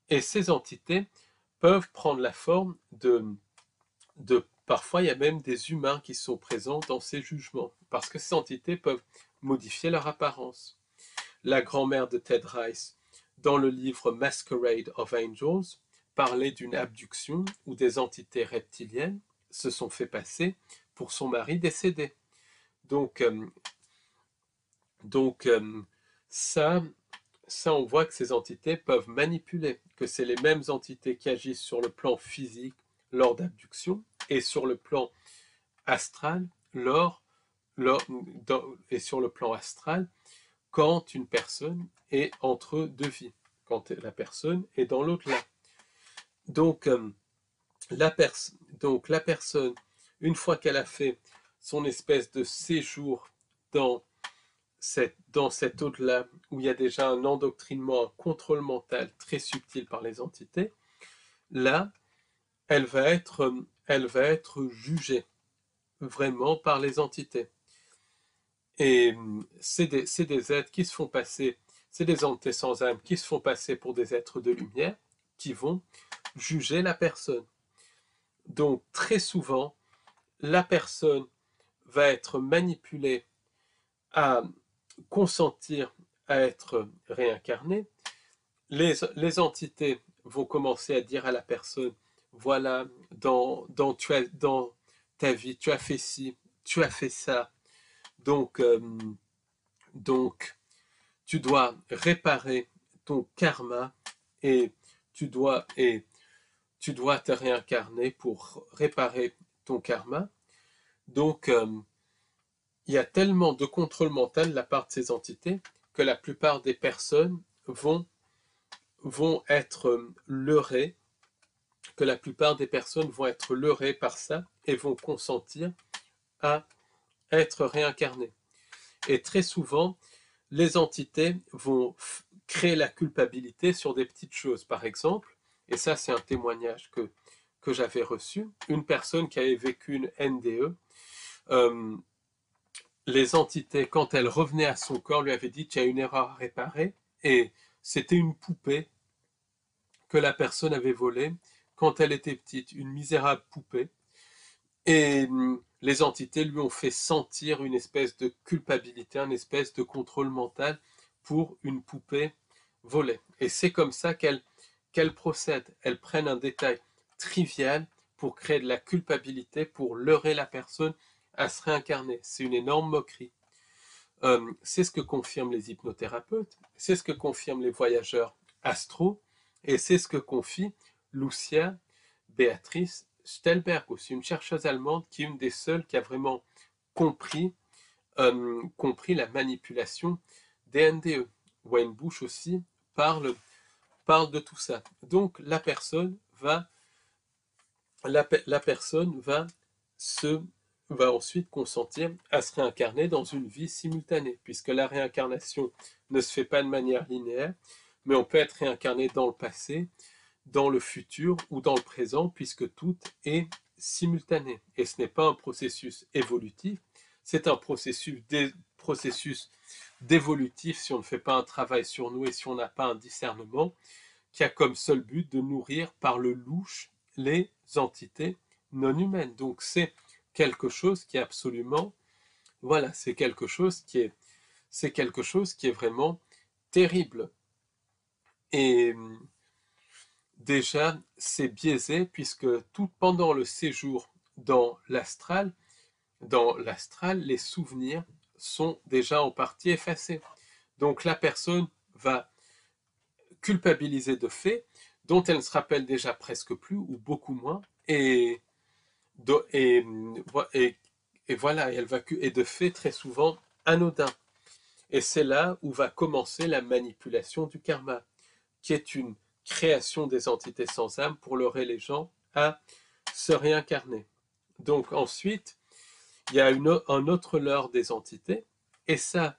Speaker 1: Et ces entités peuvent prendre la forme parfois il y a même des humains qui sont présents dans ces jugements, parce que ces entités peuvent modifier leur apparence. La grand-mère de Ted Rice, dans le livre Masquerade of Angels, parlait d'une abduction où des entités reptiliennes se sont fait passer pour son mari décédé. Donc ça, on voit que ces entités peuvent manipuler, que c'est les mêmes entités qui agissent sur le plan physique lors d'abduction et sur le plan astral et sur le plan astral quand une personne est entre deux vies, quand la personne est dans l'au-delà. Donc, la personne, une fois qu'elle a fait son espèce de séjour dans cet au-delà, où il y a déjà un endoctrinement, un contrôle mental très subtil par les entités, là, elle va être jugée vraiment par les entités. Et c'est des êtres qui se font passer, c'est des entités sans âme qui se font passer pour des êtres de lumière, qui vont juger la personne. Donc très souvent, la personne va être manipulée à consentir à être réincarnée. Les entités vont commencer à dire à la personne, voilà, dans ta vie, tu as fait ci, tu as fait ça, donc, donc tu dois réparer ton karma et tu dois, et tu dois te réincarner pour réparer ton karma. Donc, il y a tellement de contrôle mental de la part de ces entités que la plupart des personnes vont être leurrées, par ça et vont consentir à être réincarnées. Et très souvent, les entités vont créer la culpabilité sur des petites choses. Par exemple, et ça c'est un témoignage que j'avais reçu, une personne qui avait vécu une NDE, les entités, quand elle revenait à son corps, lui avaient dit qu'il y a une erreur à réparer, et c'était une poupée que la personne avait volée quand elle était petite, une misérable poupée, et les entités lui ont fait sentir une espèce de culpabilité, une espèce de contrôle mental pour une poupée volée. Et c'est comme ça qu'elles procèdent. Elles prennent un détail trivial pour créer de la culpabilité, pour leurrer la personne à se réincarner. C'est une énorme moquerie. C'est ce que confirment les hypnothérapeutes, c'est ce que confirment les voyageurs astraux, et c'est ce que confie Lucia Beatrice Stelberg, aussi une chercheuse allemande qui est une des seules qui a vraiment compris la manipulation des NDE. Wayne Bush aussi parle de tout ça. Donc la personne va ensuite consentir à se réincarner dans une vie simultanée, puisque la réincarnation ne se fait pas de manière linéaire, mais on peut être réincarné dans le passé, dans le futur ou dans le présent, puisque tout est simultané. Et ce n'est pas un processus évolutif, c'est un processus d'évolutif si on ne fait pas un travail sur nous et si on n'a pas un discernement qui a comme seul but de nourrir par le louche les entités non humaines. Donc c'est quelque chose qui est absolument, voilà, c'est quelque chose qui est vraiment terrible. Et déjà, c'est biaisé puisque tout pendant le séjour dans l'astral, les souvenirs sont déjà en partie effacés. Donc la personne va culpabiliser de faits dont elle ne se rappelle déjà presque plus ou beaucoup moins, et voilà, elle va et de faits très souvent anodins. Et c'est là où va commencer la manipulation du karma, qui est une création des entités sans âme pour leurrer les gens à se réincarner. Donc ensuite, il y a un autre leurre des entités, et ça,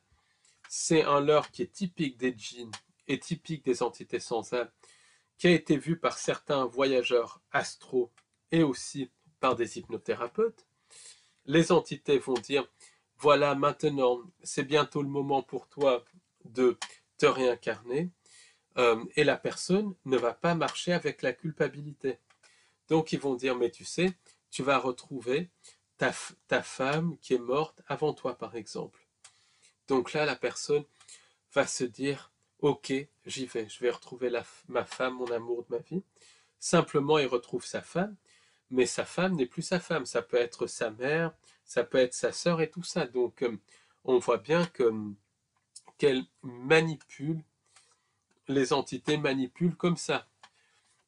Speaker 1: c'est un leurre qui est typique des djinns et typique des entités sans âme, qui a été vu par certains voyageurs astraux et aussi par des hypnothérapeutes. Les entités vont dire, voilà, maintenant, c'est bientôt le moment pour toi de te réincarner, et la personne ne va pas marcher avec la culpabilité. Donc ils vont dire, mais tu sais, tu vas retrouver ta femme qui est morte avant toi, par exemple. Donc là, la personne va se dire, ok, j'y vais, je vais retrouver ma femme, mon amour de ma vie. Simplement, il retrouve sa femme, mais sa femme n'est plus sa femme. Ça peut être sa mère, ça peut être sa sœur et tout ça. Donc, on voit bien qu'elle manipule, les entités manipulent comme ça.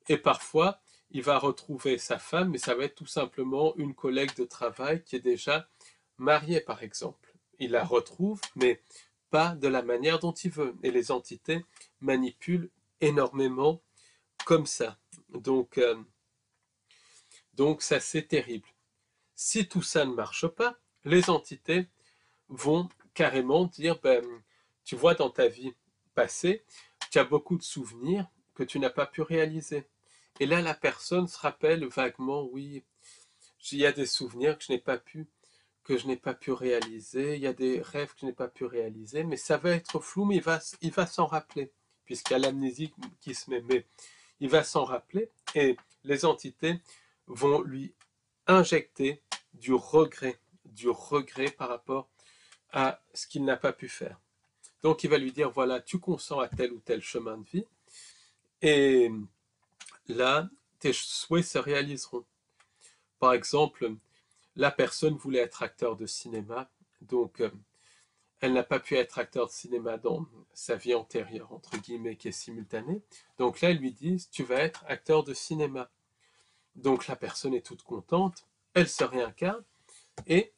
Speaker 1: Et parfois, il va retrouver sa femme, mais ça va être tout simplement une collègue de travail qui est déjà mariée, par exemple. Il la retrouve, mais pas de la manière dont il veut. Et les entités manipulent énormément comme ça. Donc ça, c'est terrible. Si tout ça ne marche pas, les entités vont carrément dire, ben, tu vois, dans ta vie passée, tu as beaucoup de souvenirs que tu n'as pas pu réaliser. Et là, la personne se rappelle vaguement, oui, il y a des souvenirs que je n'ai pas pu réaliser, il y a des rêves que je n'ai pas pu réaliser, mais ça va être flou, mais il va s'en rappeler, puisqu'il y a l'amnésie qui se met, mais il va s'en rappeler, et les entités vont lui injecter du regret par rapport à ce qu'il n'a pas pu faire. Donc il va lui dire, voilà, tu consens à tel ou tel chemin de vie, et là, tes souhaits se réaliseront. Par exemple, la personne voulait être acteur de cinéma, donc elle n'a pas pu être acteur de cinéma dans sa vie antérieure, entre guillemets, qui est simultanée. Donc là, ils lui disent, tu vas être acteur de cinéma. Donc la personne est toute contente, elle se réincarne, et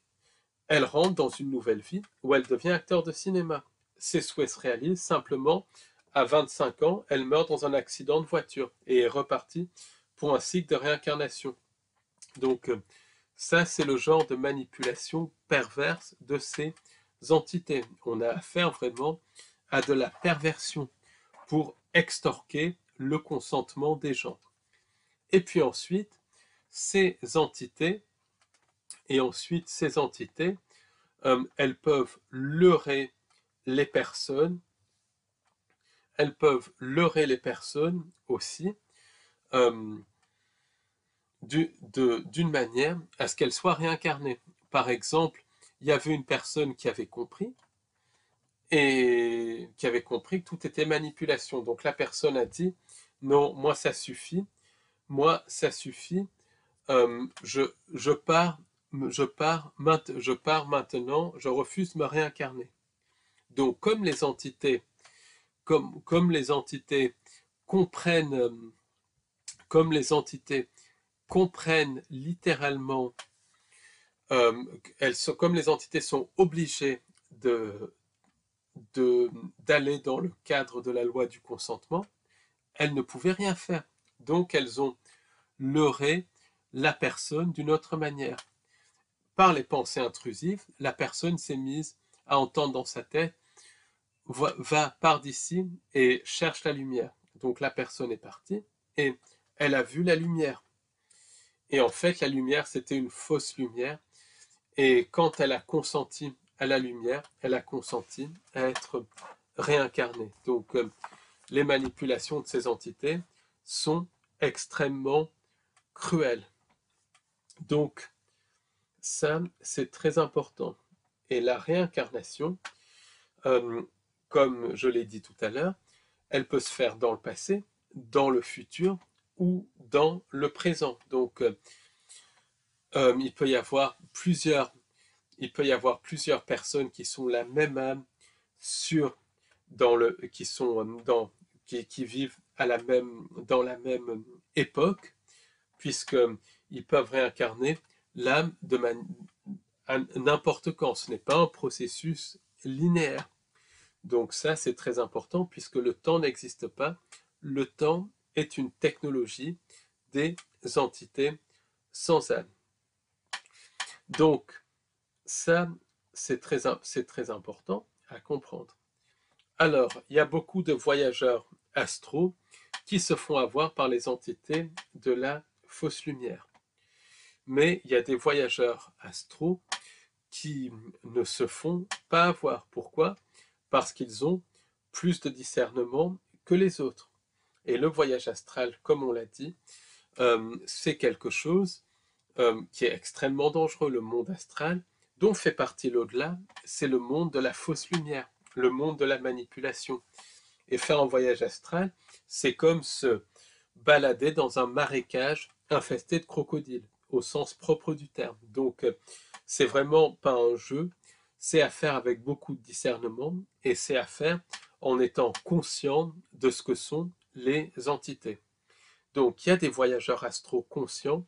Speaker 1: elle rentre dans une nouvelle vie où elle devient acteur de cinéma. Ses souhaits se réalisent, simplement, à 25 ans, elle meurt dans un accident de voiture et est repartie pour un cycle de réincarnation. Donc ça, c'est le genre de manipulation perverse de ces entités. On a affaire vraiment à de la perversion pour extorquer le consentement des gens. Et puis ensuite, ces entités, elles peuvent leurrer les personnes, aussi, euh, d'une manière à ce qu'elles soient réincarnées. Par exemple, il y avait une personne qui avait compris, et qui avait compris que tout était manipulation. Donc la personne a dit, non, moi ça suffit, je pars maintenant, je refuse de me réincarner. Donc comme les entités comprennent, comme les entités comprennent littéralement, comme les entités sont obligées d'aller dans le cadre de la loi du consentement, elles ne pouvaient rien faire. Donc elles ont leurré la personne d'une autre manière. Par les pensées intrusives, la personne s'est mise à entendre dans sa tête, va par d'ici et cherche la lumière. Donc la personne est partie et elle a vu la lumière. Et en fait, la lumière, c'était une fausse lumière. Et quand elle a consenti à la lumière, elle a consenti à être réincarnée. Donc les manipulations de ces entités sont extrêmement cruelles. Donc ça, c'est très important. Et la réincarnation, comme je l'ai dit tout à l'heure, elle peut se faire dans le passé, dans le futur ou dans le présent. Donc il peut y avoir plusieurs personnes qui sont la même âme qui vivent dans la même époque, puisqu'ils peuvent réincarner l'âme à n'importe quand. Ce n'est pas un processus linéaire. Donc ça, c'est très important, puisque le temps n'existe pas. Le temps est une technologie des entités sans âme. Donc, ça, c'est très important à comprendre. Alors, il y a beaucoup de voyageurs astraux qui se font avoir par les entités de la fausse lumière. Mais il y a des voyageurs astraux qui ne se font pas avoir. Pourquoi? Parce qu'ils ont plus de discernement que les autres. Et le voyage astral, comme on l'a dit, c'est quelque chose qui est extrêmement dangereux. Le monde astral, dont fait partie l'au-delà, c'est le monde de la fausse lumière, le monde de la manipulation. Et faire un voyage astral, c'est comme se balader dans un marécage infesté de crocodiles, au sens propre du terme. Donc, c'est vraiment pas un jeu, c'est à faire avec beaucoup de discernement, et c'est à faire en étant conscient de ce que sont les entités. Donc, il y a des voyageurs astraux conscients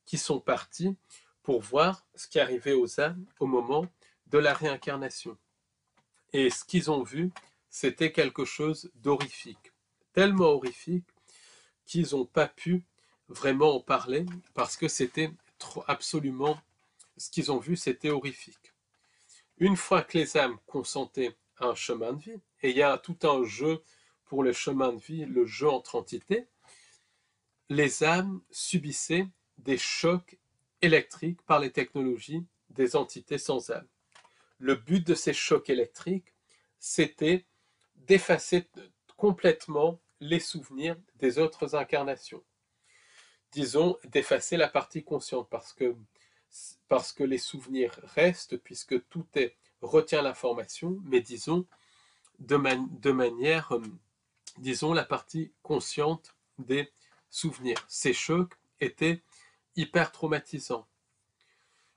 Speaker 1: qui sont partis pour voir ce qui arrivait aux âmes au moment de la réincarnation. Et ce qu'ils ont vu, c'était quelque chose d'horrifique. Tellement horrifique qu'ils n'ont pas pu vraiment en parler parce que c'était absolument... Ce qu'ils ont vu, c'était horrifique. Une fois que les âmes consentaient à un chemin de vie, et il y a tout un jeu pour le chemin de vie, le jeu entre entités, les âmes subissaient des chocs électriques par les technologies des entités sans âme. Le but de ces chocs électriques, c'était d'effacer complètement les souvenirs des autres incarnations. Disons, d'effacer la partie consciente, parce que les souvenirs restent, puisque tout retient l'information, mais disons, de manière, disons, la partie consciente des souvenirs. Ces chocs étaient hyper traumatisants.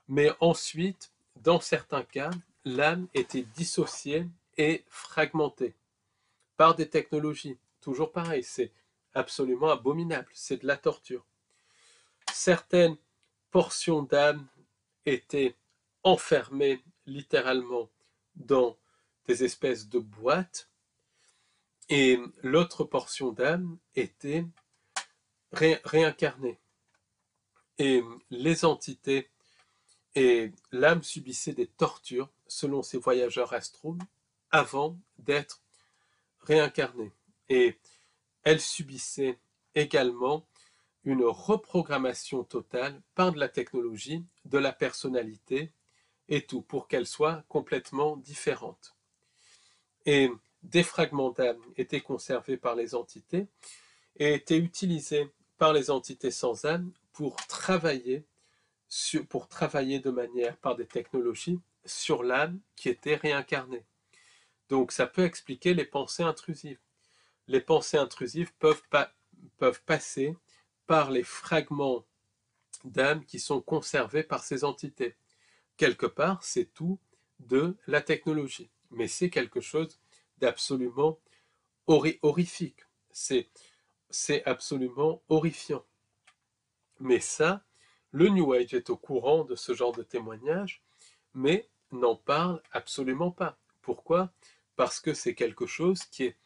Speaker 1: Mais ensuite, dans certains cas, l'âme était dissociée et fragmentée par des technologies. Toujours pareil, c'est absolument abominable, c'est de la torture. Certaines portions d'âme étaient enfermées littéralement dans des espèces de boîtes et l'autre portion d'âme était réincarnée. Et les entités et l'âme subissait des tortures selon ces voyageurs astraux avant d'être réincarnée. Et elle subissait également une reprogrammation totale par de la technologie, de la personnalité et tout, pour qu'elle soit complètement différente. Et des fragments d'âme étaient conservés par les entités et étaient utilisés par les entités sans âme pour travailler de manière par des technologies sur l'âme qui était réincarnée. Donc ça peut expliquer les pensées intrusives. Les pensées intrusives peuvent passer par les fragments d'âme qui sont conservés par ces entités. Quelque part, c'est tout de la technologie. Mais c'est quelque chose d'absolument horrifique. C'est absolument horrifiant. Mais ça, le New Age est au courant de ce genre de témoignage, mais n'en parle absolument pas. Pourquoi? Parce que c'est quelque chose qui est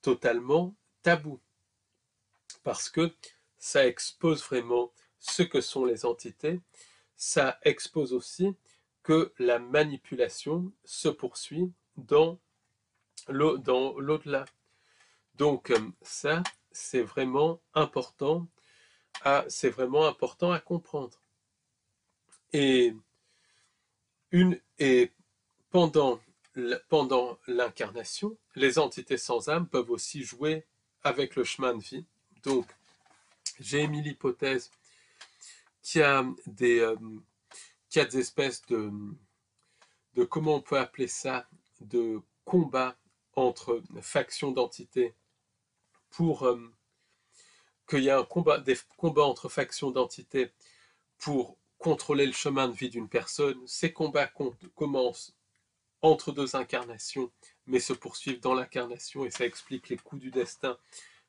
Speaker 1: totalement tabou. Parce que ça expose vraiment ce que sont les entités. Ça expose aussi que la manipulation se poursuit dans l'au-delà. Donc ça, c'est vraiment important à comprendre. Et, et pendant l'incarnation, les entités sans âme peuvent aussi jouer avec le chemin de vie. Donc, j'ai émis l'hypothèse qu'il y a des espèces de comment on peut appeler ça, de combats entre factions d'entités pour qu'il y a des combats entre factions d'entités pour contrôler le chemin de vie d'une personne. Ces combats commencent entre deux incarnations, mais se poursuivent dans l'incarnation, et ça explique les coups du destin,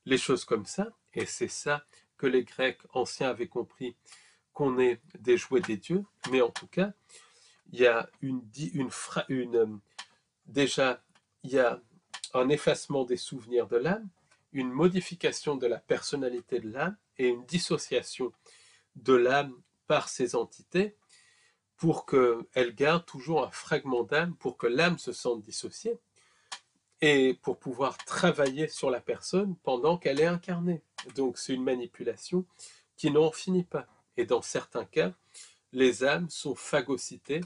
Speaker 1: les choses comme ça. Et c'est ça que les Grecs anciens avaient compris, qu'on est des jouets des dieux. Mais en tout cas, il y a déjà, il y a un effacement des souvenirs de l'âme, une modification de la personnalité de l'âme et une dissociation de l'âme par ces entités pour qu'elle garde toujours un fragment d'âme, pour que l'âme se sente dissociée et pour pouvoir travailler sur la personne pendant qu'elle est incarnée. Donc c'est une manipulation qui n'en finit pas. Et dans certains cas, les âmes sont phagocytées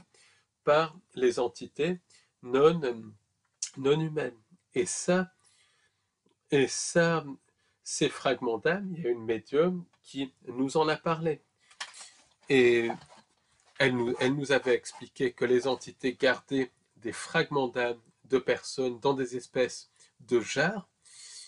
Speaker 1: par les entités non humaines. Et ça, ces fragments d'âme, il y a une médium qui nous en a parlé. Et elle nous avait expliqué que les entités gardaient des fragments d'âme de personnes dans des espèces de jarres.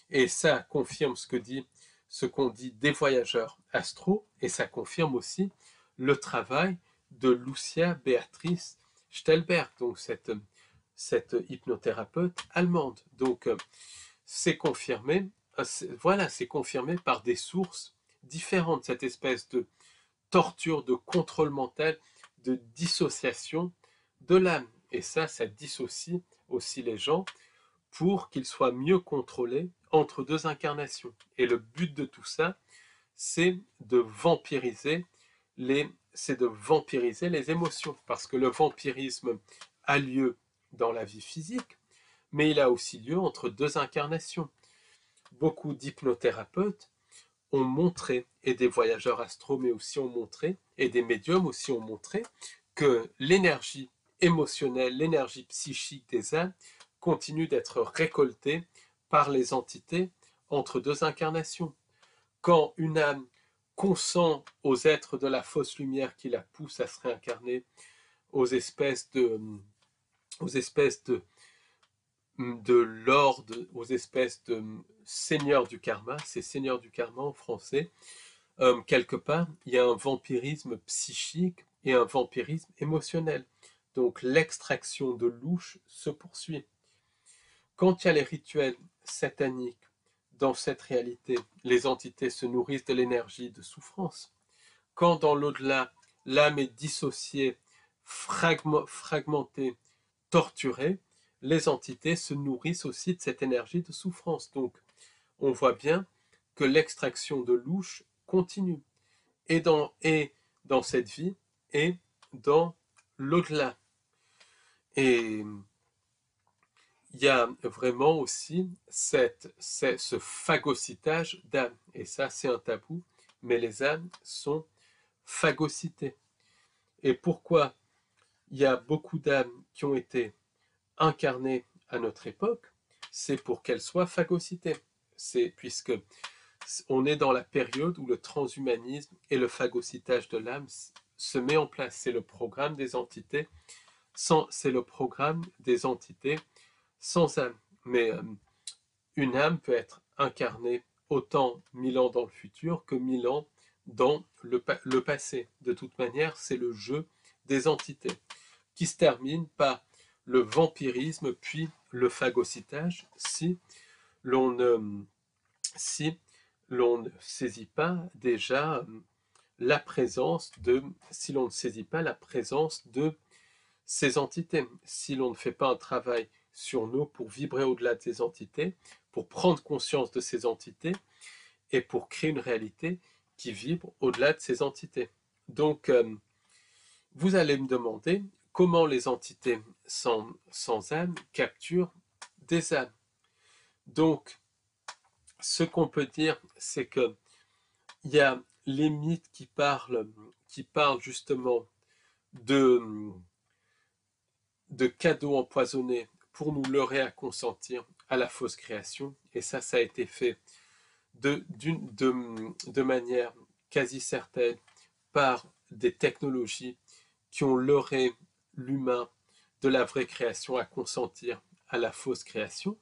Speaker 1: Et ça confirme ce qu'on dit des voyageurs astraux. Et ça confirme aussi le travail de Lucia Beatrice Stelberg, donc cette hypnothérapeute allemande. Donc, c'est confirmé, c'est confirmé par des sources différentes, cette espèce de torture, de contrôle mental, de dissociation de l'âme. Et ça dissocie aussi les gens pour qu'ils soient mieux contrôlés entre deux incarnations. Et le but de tout ça, c'est de vampiriser les émotions, parce que le vampirisme a lieu dans la vie physique, mais il a aussi lieu entre deux incarnations. Beaucoup d'hypnothérapeutes ont montré, et des voyageurs astraux, mais aussi ont montré, et des médiums aussi ont montré, que l'énergie émotionnelle, l'énergie psychique des âmes continue d'être récoltée par les entités entre deux incarnations. Quand une âme consent aux êtres de la fausse lumière qui la pousse à se réincarner, aux espèces de lords, aux espèces de seigneurs du karma, c'est seigneurs du karma en français, quelque part, il y a un vampirisme psychique et un vampirisme émotionnel. Donc l'extraction de louche se poursuit. Quand il y a les rituels sataniques, dans cette réalité, les entités se nourrissent de l'énergie de souffrance. Quand dans l'au-delà, l'âme est dissociée, fragmentée, torturée, les entités se nourrissent aussi de cette énergie de souffrance. Donc, on voit bien que l'extraction de louche continue, et dans cette vie, et dans l'au-delà. Et il y a vraiment aussi ce phagocytage d'âme. Et ça, c'est un tabou, mais les âmes sont phagocytées. Et pourquoi il y a beaucoup d'âmes qui ont été incarnées à notre époque? C'est pour qu'elles soient phagocytées. C'est puisque on est dans la période où le transhumanisme et le phagocytage de l'âme se met en place. C'est le programme des entités sans âme. Mais une âme peut être incarnée autant 1000 ans dans le futur que 1000 ans dans le passé. De toute manière, c'est le jeu des entités qui se termine par le vampirisme puis le phagocytage si l'on ne saisit pas déjà si l'on ne saisit pas la présence de ces entités, si l'on ne fait pas un travail sur nous pour vibrer au-delà de ces entités, pour prendre conscience de ces entités et pour créer une réalité qui vibre au-delà de ces entités. Donc, vous allez me demander comment les entités sans âme capturent des âmes. Donc, ce qu'on peut dire, c'est que il y a les mythes qui parlent justement de cadeaux empoisonnés pour nous leurrer à consentir à la fausse création. Et ça a été fait de manière quasi certaine par des technologies qui ont leurré l'humain de la vraie création à consentir à la fausse création.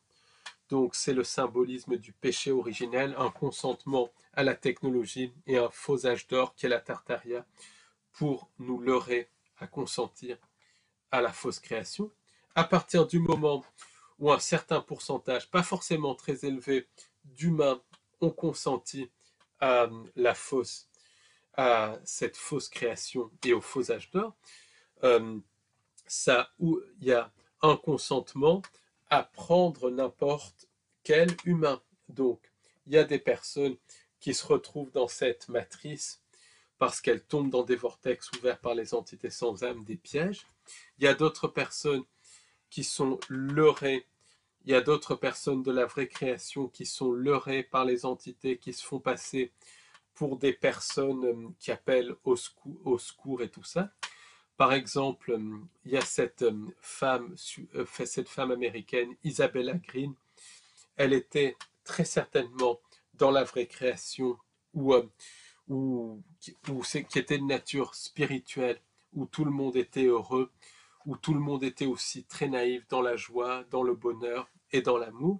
Speaker 1: Donc c'est le symbolisme du péché originel, un consentement à la technologie et un faux âge d'or qui est la Tartaria pour nous leurrer à consentir à la fausse création. À partir du moment où un certain pourcentage, pas forcément très élevé, d'humains ont consenti à cette fausse création et au faux âge d'or, où il y a un consentement à prendre n'importe quel humain. Donc, il y a des personnes qui se retrouvent dans cette matrice parce qu'elles tombent dans des vortex ouverts par les entités sans âme, des pièges. Il y a d'autres personnes qui sont leurrées. Il y a d'autres personnes de la vraie création qui sont leurrées par les entités, qui se font passer pour des personnes qui appellent au secours et tout ça. Par exemple, il y a cette femme américaine, Isabella Green. Elle était très certainement dans la vraie création qui était de nature spirituelle, où tout le monde était heureux, où tout le monde était aussi très naïf dans la joie, dans le bonheur et dans l'amour.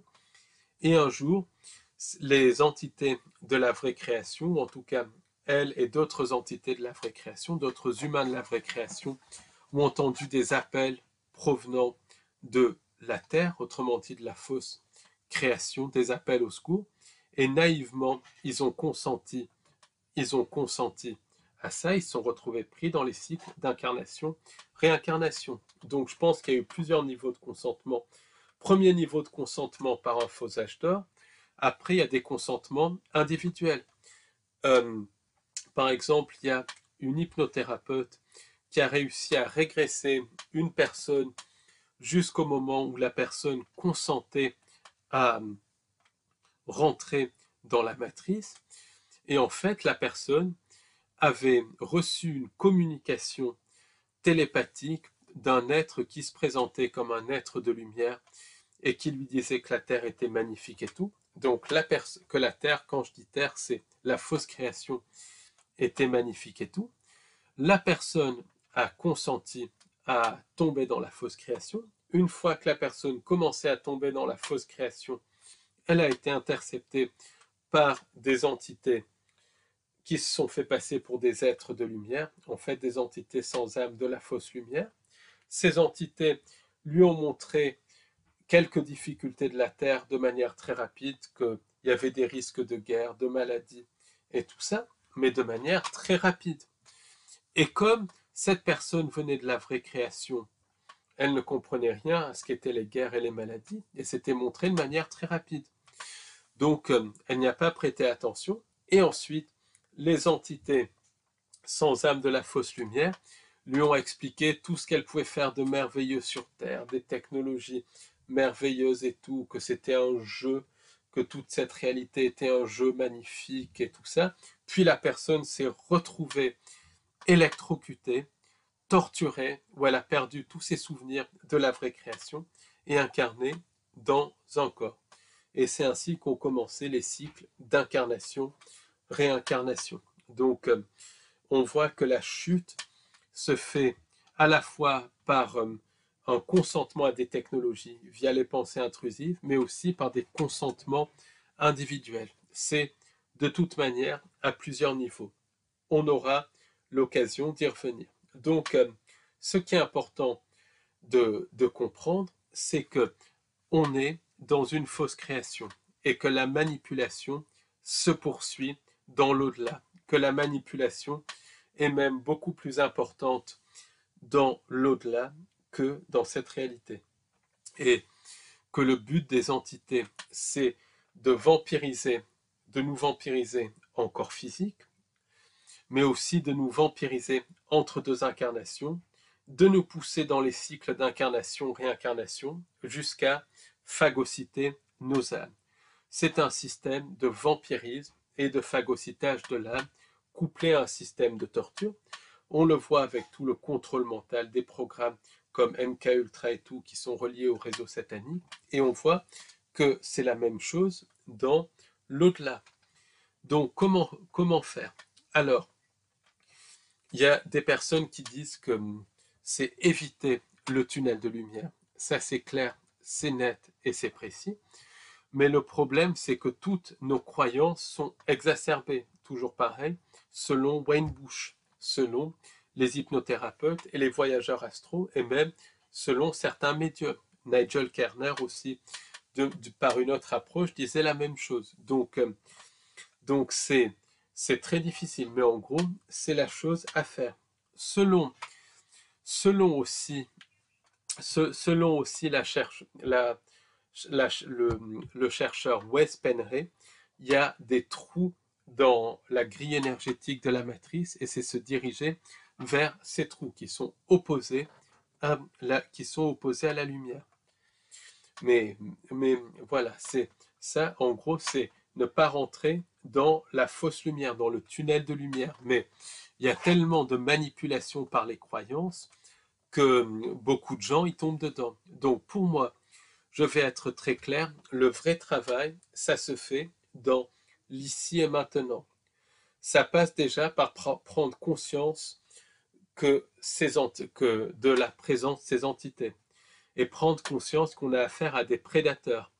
Speaker 1: Et un jour, les entités de la vraie création, ou en tout cas elle et d'autres entités de la vraie création, d'autres humains de la vraie création, ont entendu des appels provenant de la terre, autrement dit de la fausse création, des appels au secours, et naïvement, ils ont consenti à ça, ils se sont retrouvés pris dans les cycles d'incarnation, réincarnation. Donc je pense qu'il y a eu plusieurs niveaux de consentement. Premier niveau de consentement par un faux âge d'or. Après, il y a des consentements individuels. Euh, Par exemple, il y a une hypnothérapeute qui a réussi à régresser une personne jusqu'au moment où la personne consentait à rentrer dans la matrice. Et en fait, la personne avait reçu une communication télépathique d'un être qui se présentait comme un être de lumière et qui lui disait que la Terre était magnifique et tout. Donc que la Terre, quand je dis Terre, c'est la fausse création, était magnifique et tout. La personne a consenti à tomber dans la fausse création. Une fois que la personne commençait à tomber dans la fausse création, elle a été interceptée par des entités qui se sont fait passer pour des êtres de lumière, en fait des entités sans âme de la fausse lumière. Ces entités lui ont montré quelques difficultés de la Terre de manière très rapide, qu'il y avait des risques de guerre, de maladies et tout ça, mais de manière très rapide. Et comme cette personne venait de la vraie création, elle ne comprenait rien à ce qu'étaient les guerres et les maladies, et c'était montré de manière très rapide. Donc, elle n'y a pas prêté attention. Et ensuite, les entités sans âme de la fausse lumière lui ont expliqué tout ce qu'elle pouvait faire de merveilleux sur Terre, des technologies merveilleuses et tout, que c'était un jeu, que toute cette réalité était un jeu magnifique et tout ça. Puis la personne s'est retrouvée électrocutée, torturée, où elle a perdu tous ses souvenirs de la vraie création et incarnée dans un corps. Et c'est ainsi qu'ont commencé les cycles d'incarnation, réincarnation. Donc, on voit que la chute se fait à la fois par un consentement à des technologies via les pensées intrusives, mais aussi par des consentements individuels. C'est de toute manière à plusieurs niveaux. On aura l'occasion d'y revenir. Donc, ce qui est important de comprendre, c'est que on est dans une fausse création et que la manipulation se poursuit dans l'au-delà, que la manipulation est même beaucoup plus importante dans l'au-delà que dans cette réalité. Et que le but des entités, c'est de vampiriser, de nous vampiriser en corps physique, mais aussi de nous vampiriser entre deux incarnations, de nous pousser dans les cycles d'incarnation, réincarnation, jusqu'à phagocyter nos âmes. C'est un système de vampirisme et de phagocytage de l'âme, couplé à un système de torture. On le voit avec tout le contrôle mental des programmes comme MKUltra et tout, qui sont reliés au réseau satanique, et on voit que c'est la même chose dans l'au-delà. Donc comment faire? Alors, il y a des personnes qui disent que c'est éviter le tunnel de lumière. Ça, c'est clair, c'est net et c'est précis. Mais le problème, c'est que toutes nos croyances sont exacerbées, toujours pareil, selon Wayne Bush, selon les hypnothérapeutes et les voyageurs astraux, et même selon certains médiums. Nigel Kerner aussi, par une autre approche, disait la même chose. Donc c'est très difficile, mais en gros, c'est la chose à faire. Selon, selon aussi, selon aussi le chercheur Wes Penray, il y a des trous dans la grille énergétique de la matrice et c'est se diriger vers ces trous qui sont opposés à la lumière. Mais voilà, c'est ça, en gros, c'est ne pas rentrer dans la fausse lumière, dans le tunnel de lumière. Mais il y a tellement de manipulation par les croyances que beaucoup de gens y tombent dedans. Donc pour moi, je vais être très clair, le vrai travail, ça se fait dans l'ici et maintenant. Ça passe déjà par prendre conscience que de la présence de ces entités et prendre conscience qu'on a affaire à des prédateurs,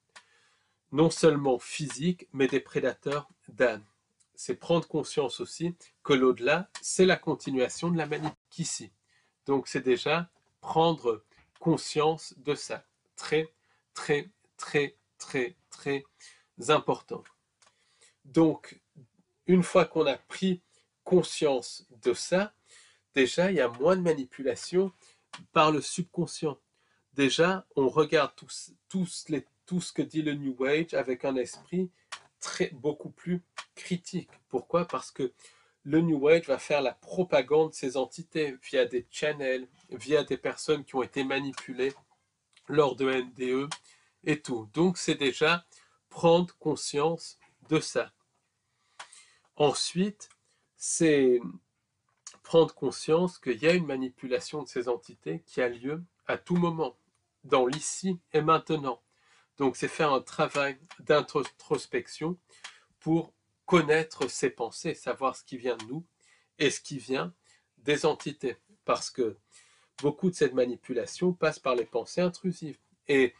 Speaker 1: non seulement physiques, mais des prédateurs d'âme. C'est prendre conscience aussi que l'au-delà, c'est la continuation de la manip qu'ici. Donc c'est déjà prendre conscience de ça. Très, très, très, très, très important. Donc, une fois qu'on a pris conscience de ça, déjà, il y a moins de manipulation par le subconscient. Déjà, on regarde tout ce que dit le New Age avec un esprit beaucoup plus critique. Pourquoi? Parce que le New Age va faire la propagande de ces entités via des channels, via des personnes qui ont été manipulées lors de NDE et tout. Donc, c'est déjà prendre conscience de ça. Ensuite, c'est prendre conscience qu'il y a une manipulation de ces entités qui a lieu à tout moment, dans l'ici et maintenant. Donc c'est faire un travail d'introspection pour connaître ses pensées, savoir ce qui vient de nous et ce qui vient des entités. Parce que beaucoup de cette manipulation passe par les pensées intrusives. Et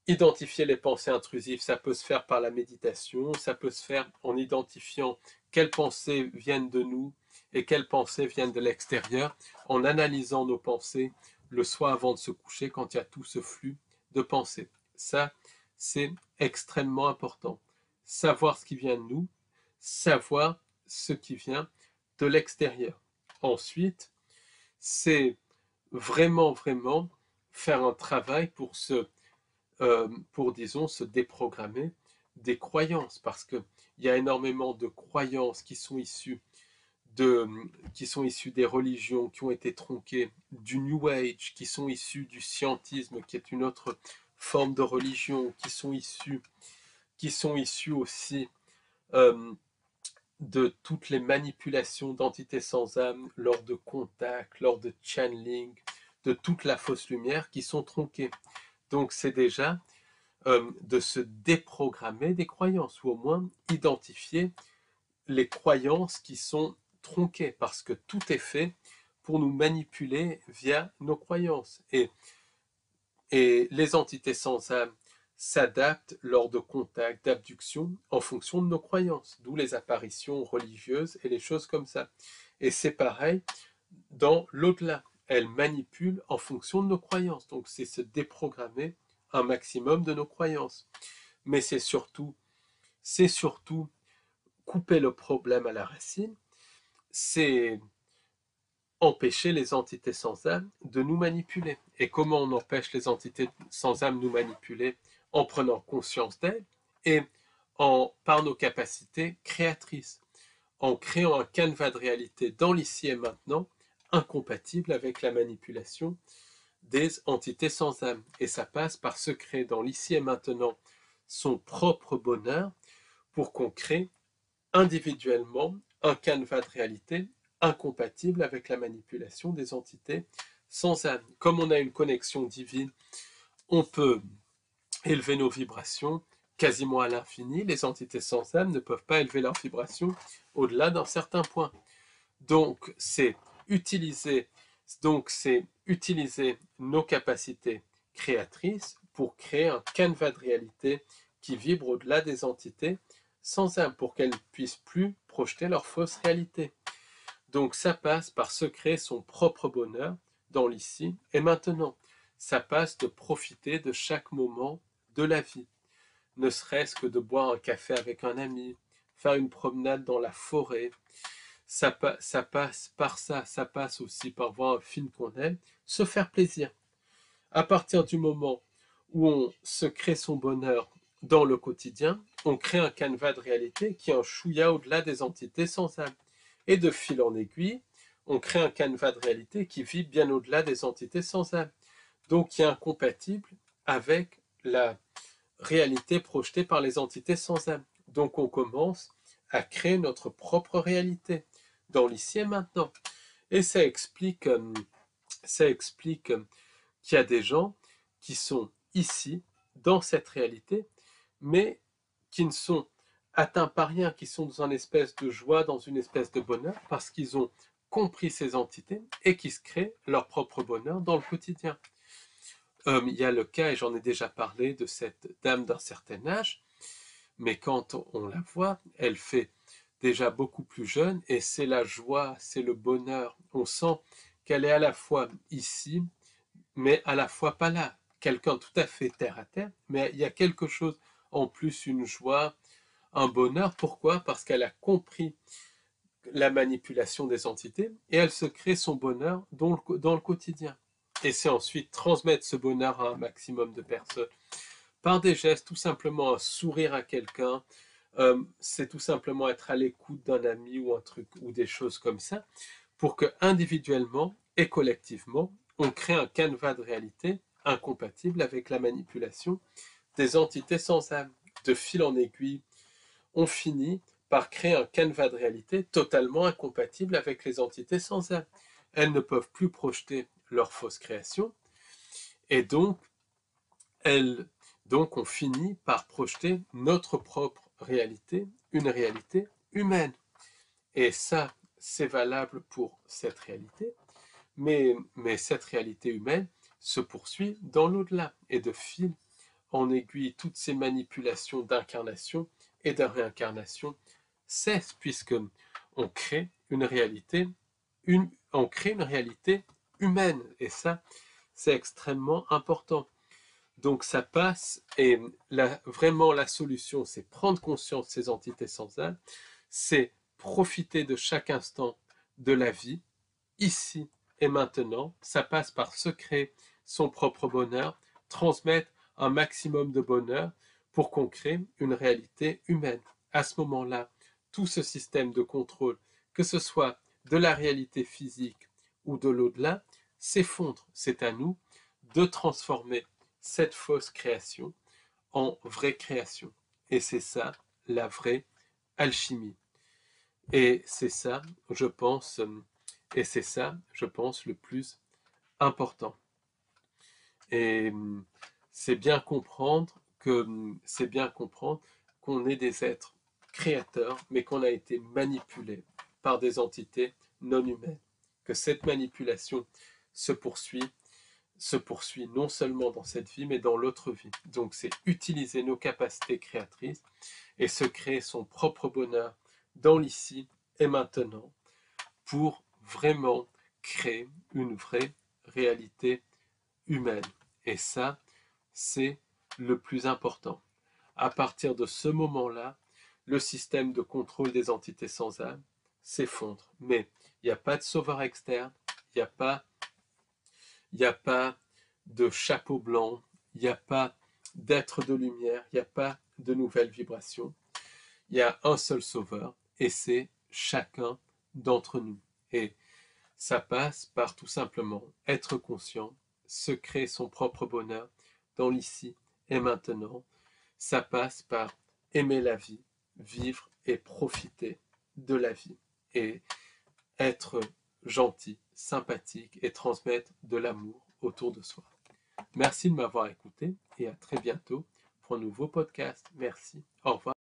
Speaker 1: identifier les pensées intrusives, ça peut se faire par la méditation, ça peut se faire en identifiant quelles pensées viennent de nous et quelles pensées viennent de l'extérieur, en analysant nos pensées le soir avant de se coucher quand il y a tout ce flux de pensées. Ça, c'est extrêmement important. Savoir ce qui vient de nous, savoir ce qui vient de l'extérieur. Ensuite, c'est vraiment faire un travail pour, disons, se déprogrammer des croyances, parce qu'il y a énormément de croyances qui sont issues des religions qui ont été tronquées, du New Age, qui sont issues du scientisme, qui est une autre forme de religion, qui sont issues aussi euh, de toutes les manipulations d'entités sans âme lors de contacts, lors de channeling, de toute la fausse lumière qui sont tronquées. Donc c'est déjà de se déprogrammer des croyances, ou au moins identifier les croyances qui sont tronquées, parce que tout est fait pour nous manipuler via nos croyances. Et les entités sans âme s'adaptent lors de contacts, d'abductions, en fonction de nos croyances, d'où les apparitions religieuses et les choses comme ça. Et c'est pareil dans l'au-delà. Elles manipulent en fonction de nos croyances. Donc c'est se déprogrammer un maximum de nos croyances. Mais c'est surtout couper le problème à la racine, c'est empêcher les entités sans âme de nous manipuler. Et comment on empêche les entités sans âme de nous manipuler? En prenant conscience d'elles et par nos capacités créatrices, en créant un canevas de réalité dans l'ici et maintenant, incompatible avec la manipulation des entités sans âme. Et ça passe par se créer dans l'ici et maintenant son propre bonheur pour qu'on crée individuellement un canevas de réalité incompatible avec la manipulation des entités sans âme. Comme on a une connexion divine, on peut élever nos vibrations quasiment à l'infini. Les entités sans âme ne peuvent pas élever leurs vibrations au-delà d'un certain point. Donc, c'est utiliser nos capacités créatrices pour créer un canevas de réalité qui vibre au-delà des entités sans âme, pour qu'elles ne puissent plus projeter leur fausse réalité. Donc ça passe par se créer son propre bonheur dans l'ici et maintenant. Ça passe de profiter de chaque moment de la vie, ne serait-ce que de boire un café avec un ami, faire une promenade dans la forêt. Ça passe par ça, ça passe aussi par voir un film qu'on aime, se faire plaisir. À partir du moment où on se crée son bonheur dans le quotidien, on crée un canevas de réalité qui est un chouïa au-delà des entités sans âme. Et de fil en aiguille, on crée un canevas de réalité qui vit bien au-delà des entités sans âme. Donc qui est incompatible avec la réalité projetée par les entités sans âme. Donc on commence à créer notre propre réalité dans l'ici et maintenant. Et ça explique qu'il y a des gens qui sont ici, dans cette réalité, mais qui ne sont atteints par rien, qui sont dans une espèce de joie, dans une espèce de bonheur, parce qu'ils ont compris ces entités et qui se créent leur propre bonheur dans le quotidien. Il y a le cas, et j'en ai déjà parlé, de cette dame d'un certain âge, mais quand on la voit, elle fait déjà beaucoup plus jeune, et c'est la joie, c'est le bonheur. On sent qu'elle est à la fois ici, mais à la fois pas là. Quelqu'un tout à fait terre à terre, mais il y a quelque chose en plus, une joie, un bonheur. Pourquoi? Parce qu'elle a compris la manipulation des entités et elle se crée son bonheur dans le quotidien. Et c'est ensuite transmettre ce bonheur à un maximum de personnes par des gestes, tout simplement un sourire à quelqu'un, c'est tout simplement être à l'écoute d'un ami ou un truc ou des choses comme ça, pour que individuellement et collectivement, on crée un canevas de réalité incompatible avec la manipulation des entités sans âme. De fil en aiguille, on finit par créer un canevas de réalité totalement incompatible avec les entités sans âme. Elles ne peuvent plus projeter leur fausse création, et donc, on finit par projeter notre propre réalité, une réalité humaine. Et ça, c'est valable pour cette réalité, mais cette réalité humaine se poursuit dans l'au-delà, et de fil en aiguille, toutes ces manipulations d'incarnation et de réincarnation cessent, puisque on crée une réalité, on crée une réalité humaine, et ça, c'est extrêmement important. Donc ça passe, et vraiment la solution, c'est prendre conscience de ces entités sans âme, c'est profiter de chaque instant de la vie, ici et maintenant. Ça passe par se créer son propre bonheur, transmettre un maximum de bonheur pour qu'on crée une réalité humaine. À ce moment-là, tout ce système de contrôle, que ce soit de la réalité physique ou de l'au-delà, s'effondre. C'est à nous de transformer cette fausse création en vraie création. Et c'est ça, la vraie alchimie. Et c'est ça, je pense, le plus important. Et c'est bien comprendre qu'on est des êtres créateurs, mais qu'on a été manipulés par des entités non humaines. Que cette manipulation se poursuit non seulement dans cette vie, mais dans l'autre vie. Donc c'est utiliser nos capacités créatrices et se créer son propre bonheur dans l'ici et maintenant pour vraiment créer une vraie réalité humaine. Et ça, c'est le plus important. À partir de ce moment-là, le système de contrôle des entités sans âme s'effondre. Mais il n'y a pas de sauveur externe, il n'y a pas de chapeau blanc, il n'y a pas d'être de lumière, il n'y a pas de nouvelles vibrations. Il y a un seul sauveur, et c'est chacun d'entre nous. Et ça passe par tout simplement être conscient, se créer son propre bonheur dans l'ici et maintenant. Ça passe par aimer la vie, vivre et profiter de la vie. Et être gentil, sympathique et transmettre de l'amour autour de soi. Merci de m'avoir écouté et à très bientôt pour un nouveau podcast. Merci. Au revoir.